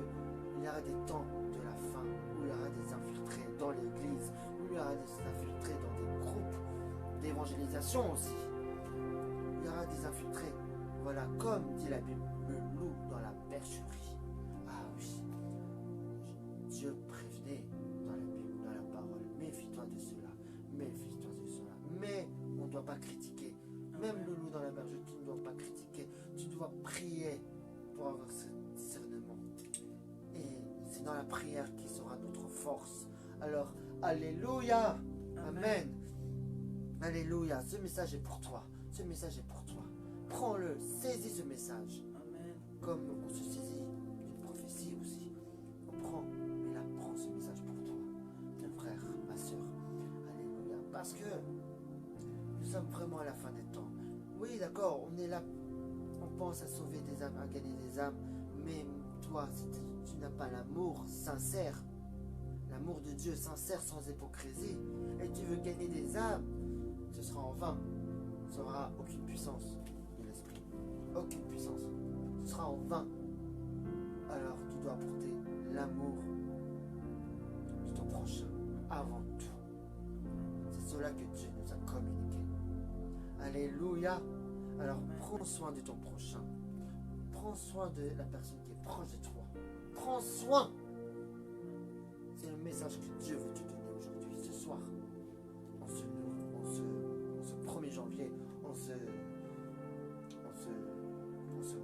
il y aura des temps de la fin où il y aura des infiltrés dans l'église, où il y aura des infiltrés dans des groupes d'évangélisation aussi. Il y aura des infiltrés. Voilà, comme dit la Bible, le loup dans la bergerie. Ah oui. Dieu prévenait dans la Bible, dans la parole. Méfie-toi de cela. Méfie-toi de cela. Mais on ne doit pas critiquer. Même le loup dans la bergerie, tu ne dois pas critiquer. Tu dois prier pour avoir ce discernement. Et c'est dans la prière qui sera notre force. Alors, alléluia. Amen. Alléluia. Ce message est pour toi. Ce message est pour toi. Prends-le. Saisis ce message. Amen. Comme on se saisit d'une prophétie aussi. On prend. Mais là, prends ce message pour toi. Mon frère, ma soeur. Alléluia. Parce que nous sommes vraiment à la fin des temps. Oui, d'accord, on est là. On pense à sauver des âmes, à gagner des âmes. Mais toi, si tu n'as pas l'amour sincère, l'amour de Dieu sincère sans hypocrisie, et tu veux gagner des âmes, ce sera en vain. Ce n'aura aucune puissance de l'esprit. Aucune puissance. Ce sera en vain. Alors tu dois apporter l'amour de ton prochain avant tout. C'est cela que Dieu nous a communiqué. Alléluia. Alors prends soin de ton prochain. Prends soin de la personne qui est proche de toi. Prends soin. C'est le message que Dieu veut te donner aujourd'hui, ce soir. En ce 1er janvier, en ce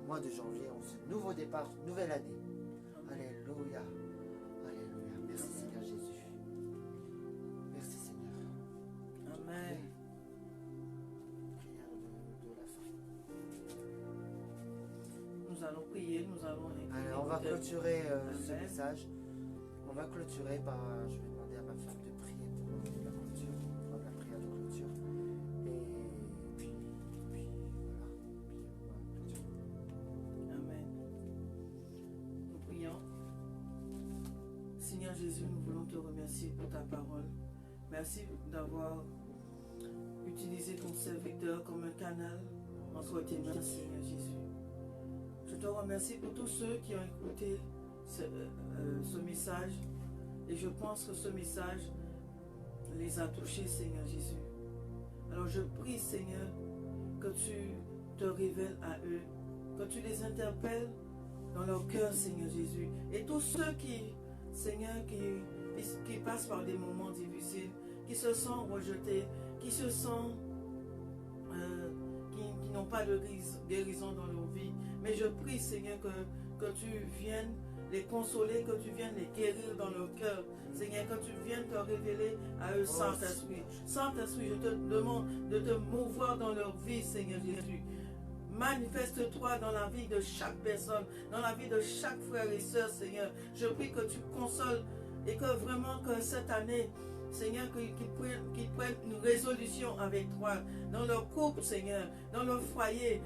mois de janvier, en ce nouveau départ, nouvelle année. Alléluia. Alléluia. Merci Seigneur Jésus. Merci Seigneur. Amen. Prière de la fin. Nous allons prier, nous allons écouter. Alors on va clôturer ce Amen. message. On va clôturer par... je vais demander à ma femme de prier pour la clôture, pour la prière de clôture. Et puis voilà. Puis on va clôturer. Amen. Nous prions. Seigneur Jésus, nous voulons te remercier pour ta parole. Merci d'avoir utilisé ton serviteur comme un canal en soi témoin, Seigneur Jésus. Je te remercie pour tous ceux qui ont écouté ce message, et je pense que ce message les a touchés, Seigneur Jésus. Alors je prie, Seigneur, que tu te révèles à eux, que tu les interpelles dans leur cœur, Seigneur Jésus. Et tous ceux qui, Seigneur, qui passent par des moments difficiles, qui se sentent rejetés, qui se sentent qui n'ont pas de guérison dans leur vie. Mais je prie, Seigneur, que tu viennes les consoler, que tu viennes les guérir dans leur cœur. Seigneur, que tu viennes te révéler à eux, Saint-Esprit. Saint-Esprit, je te demande de te mouvoir dans leur vie, Seigneur Jésus. Manifeste-toi dans la vie de chaque personne, dans la vie de chaque frère et sœur, Seigneur. Je prie que tu consoles et que vraiment que cette année, Seigneur, qu'ils prennent une résolution avec toi, dans leur couple, Seigneur, dans leur foyer,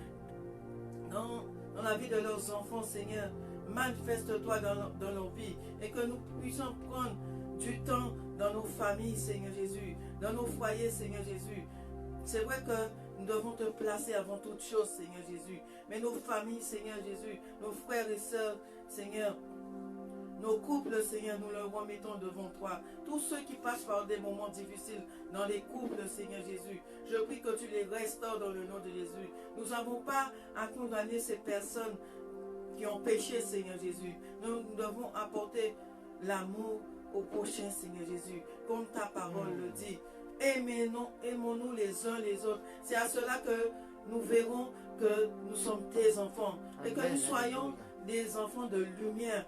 dans la vie de leurs enfants, Seigneur. Manifeste-toi dans leur vie et que nous puissions prendre du temps dans nos familles, Seigneur Jésus, dans nos foyers, Seigneur Jésus. C'est vrai que nous devons te placer avant toute chose, Seigneur Jésus. Mais nos familles, Seigneur Jésus, nos frères et sœurs, Seigneur, nos couples, Seigneur, nous les remettons devant toi. Tous ceux qui passent par des moments difficiles dans les couples, Seigneur Jésus, je prie que tu les restaures dans le nom de Jésus. Nous n'avons pas à condamner ces personnes qui ont péché, Seigneur Jésus. Nous devons apporter l'amour au prochain, Seigneur Jésus, comme ta parole le dit. Aimons-nous les uns les autres. C'est à cela que nous verrons que nous sommes tes enfants. Et que nous soyons des enfants de lumière.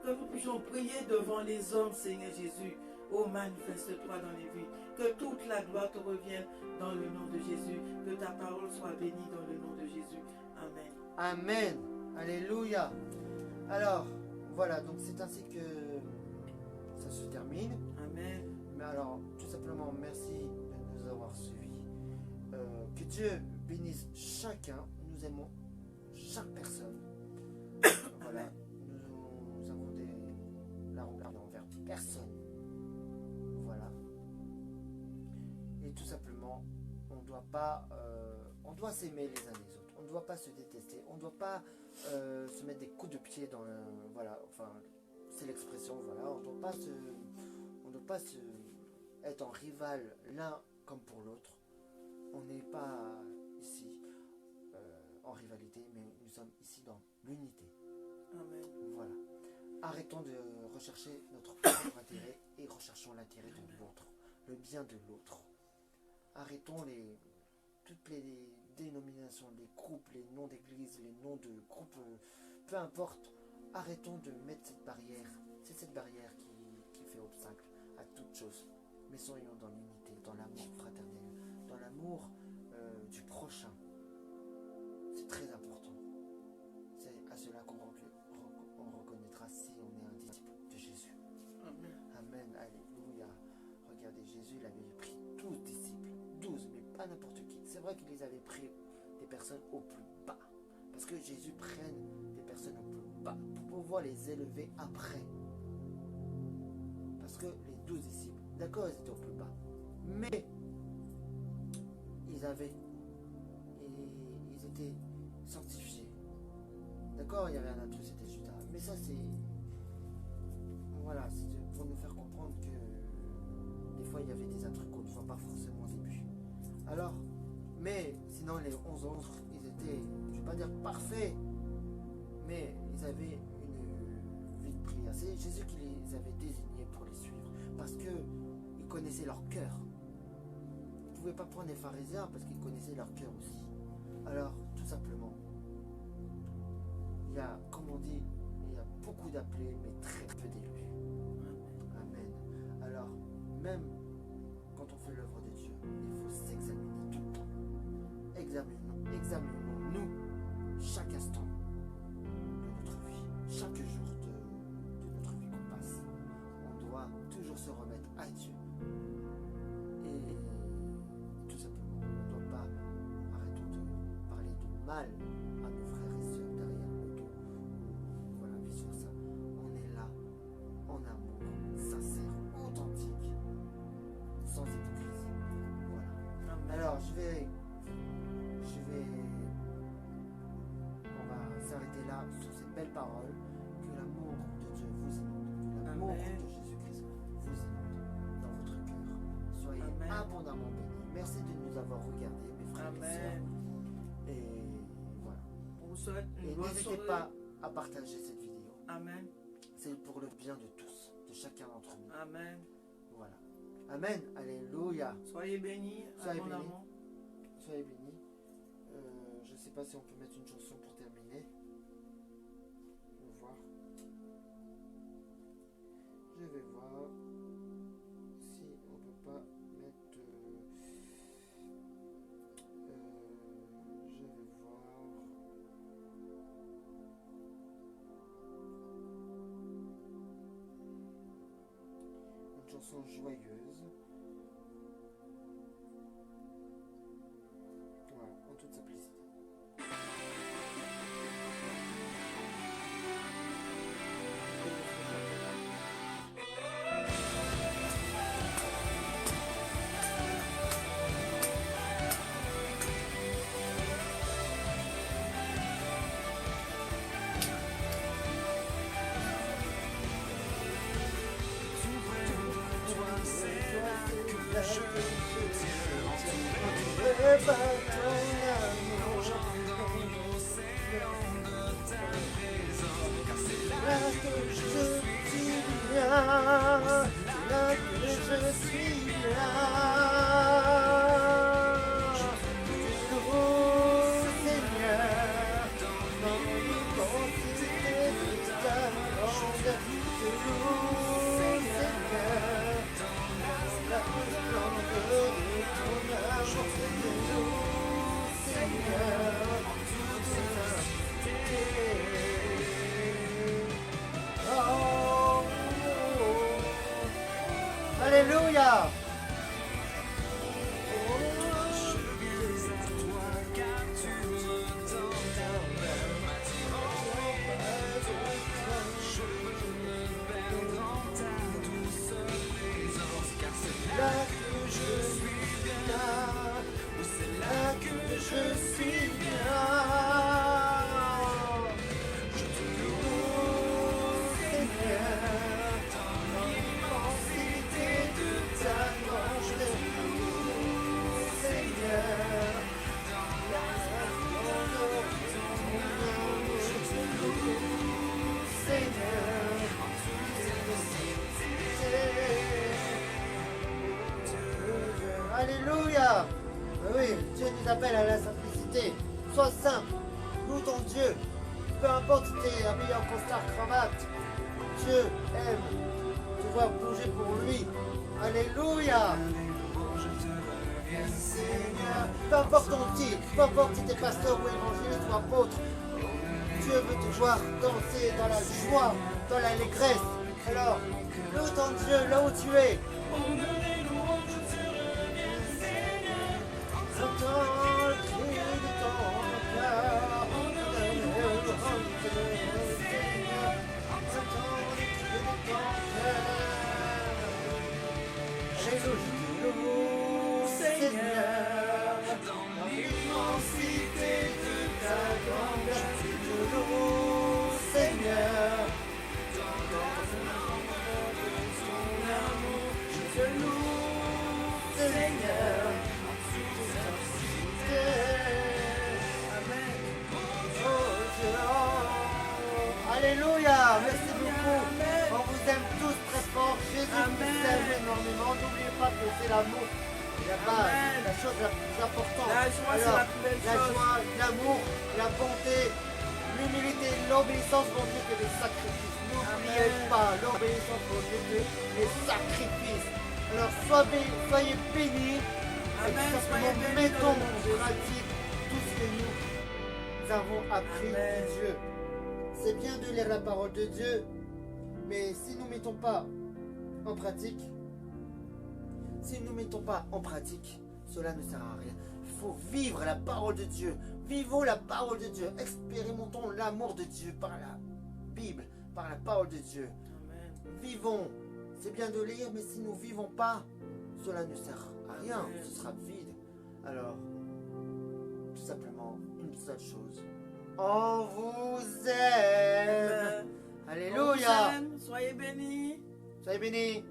Que nous puissions prier devant les hommes, Seigneur Jésus. Oh, manifeste-toi dans les vies. Que toute la gloire te revienne dans le nom de Jésus. Que ta parole soit bénie dans le nom de Jésus. Amen. Amen. Alléluia. Alors, voilà, donc c'est ainsi que ça se termine. Amen. Mais alors, tout simplement, merci de nous avoir suivis. Que Dieu bénisse chacun. Nous aimons chaque personne. Voilà. Nous avons la rancune envers personne. Voilà. Et tout simplement, on doit s'aimer les uns les autres. On ne doit pas se détester. On ne doit pas se mettre des coups de pied dans le... Voilà, enfin, c'est l'expression, voilà. On ne doit pas être en rival l'un comme pour l'autre. On n'est pas ici en rivalité, mais nous sommes ici dans l'unité. Amen. Voilà. Arrêtons de rechercher notre propre intérêt et recherchons l'intérêt de l'autre, le bien de l'autre. Arrêtons toutes les dénominations, les groupes, les noms d'église, les noms de groupes, peu importe. Arrêtons de mettre cette barrière. C'est cette barrière qui fait obstacle à toute chose. Mais soyons dans l'unité, dans l'amour fraternel, dans l'amour du prochain. C'est très important. C'est à cela qu'on reconnaîtra si on est un disciple de Jésus. Amen. Amen, alléluia. Regardez, Jésus, il avait pris 12 disciples. 12, mais pas n'importe qui. C'est vrai qu'il les avait pris des personnes au plus bas. Parce que Jésus prenne des personnes au plus bas pour pouvoir les élever après. Parce que les 12 disciples, d'accord, ils étaient au plus bas. Mais ils étaient sanctifiés. D'accord, il y avait un autre, c'était Judas. Mais ça, c'est... Voilà, c'est pour nous faire comprendre que des fois, il y avait des trucs qu'on ne voit pas forcément au début. Alors, mais sinon, les 11 autres, ils étaient, je ne vais pas dire parfaits, mais ils avaient une vie de prière. C'est Jésus qui les avait désignés pour les suivre. Parce qu'ils connaissaient leur cœur. Ils ne pouvaient pas prendre les pharisiens parce qu'ils connaissaient leur cœur aussi. Alors, tout simplement, il y a, comme on dit, il y a beaucoup d'appelés, mais très peu d'élus. Amen. Alors, même quand on fait l'œuvre de Dieu, il faut s'examiner tout le temps. Examinons-nous chaque instant de notre vie, chaque jour de notre vie qu'on passe. On doit toujours se remettre à Dieu. Et tout simplement, on ne doit pas, arrêtons de parler de mal à nos frères et sœurs derrière le dos. Voilà, vice versa. On est là en amour, sincère, authentique, sans hypocrisie. Voilà. Amen. Alors, on va s'arrêter là sur ces belles paroles. Que l'amour de Dieu vous inonde, que l'amour Amen. de Jésus-Christ vous inonde dans votre cœur. Soyez Amen. abondamment bénis. Merci de nous avoir regardés, mes frères et sœurs. Amen. Et voilà. On vous souhaite Et une bonne n'hésitez soirée. pas à partager cette vidéo. Amen. C'est pour le bien de tous, de chacun d'entre nous. Amen. Voilà. Amen. Alléluia. Soyez bénis. Soyez bénis. Abondamment. Soyez bénis. Je ne sais pas si on peut mettre une chanson pour terminer. Je vais voir. Je vais voir si on peut pas mettre. Je vais voir. Une chanson joyeuse. Voilà, en toute simplicité. Alléluia. là que je suis bien. Oui, c'est là que je suis bien. Je te loue, Seigneur, dans l'immensité de ta gloire. Je te loue, Seigneur, dans la splendeur de ton amour. Je te loue, Seigneur, en toute immensité. Alléluia. Oui, Dieu nous appelle à la simplicité. Sois simple, loue ton Dieu. Peu importe si tu es habillé en costard cravate, Dieu aime te voir bouger pour lui. Alléluia. Seigneur, peu importe ton titre, peu importe si tu es pasteur ou évangéliste ou apôtre, Dieu veut te voir danser dans la joie, dans l'allégresse. Alors, loue ton Dieu là où tu es. J'entends le cri de ton cœur. Seigneur, dans l'immensité de ta grandeur, je te loue, Seigneur, dans l'amour de ton amour, je te loue, Seigneur, en toute simplicité. Amen. Oh Dieu, oh. Alléluia, merci beaucoup. On vous aime tous très fort. Jésus vous aime énormément. N'oubliez pas que c'est l'amour. La base, la chose la plus importante. La joie, c'est la plus belle la chose. joie, l'amour, la bonté, l'humilité, l'obéissance vont mieux que les sacrifices. N'oubliez pas, l'obéissance vaut mieux que les sacrifices. Alors soyez bénis. Et tout simplement mettons en pratique tout ce que nous avons appris de Dieu. C'est bien de lire la parole de Dieu, mais si nous ne mettons pas en pratique, cela ne sert à rien. Il faut vivre la parole de Dieu. Vivons la parole de Dieu. Expérimentons l'amour de Dieu par la Bible, par la parole de Dieu. Amen. Vivons. C'est bien de lire, mais si nous ne vivons pas, cela ne sert à rien. Ce sera vide. Alors, tout simplement, une seule chose. On vous aime. On Alléluia. vous aime. Soyez bénis. Soyez bénis.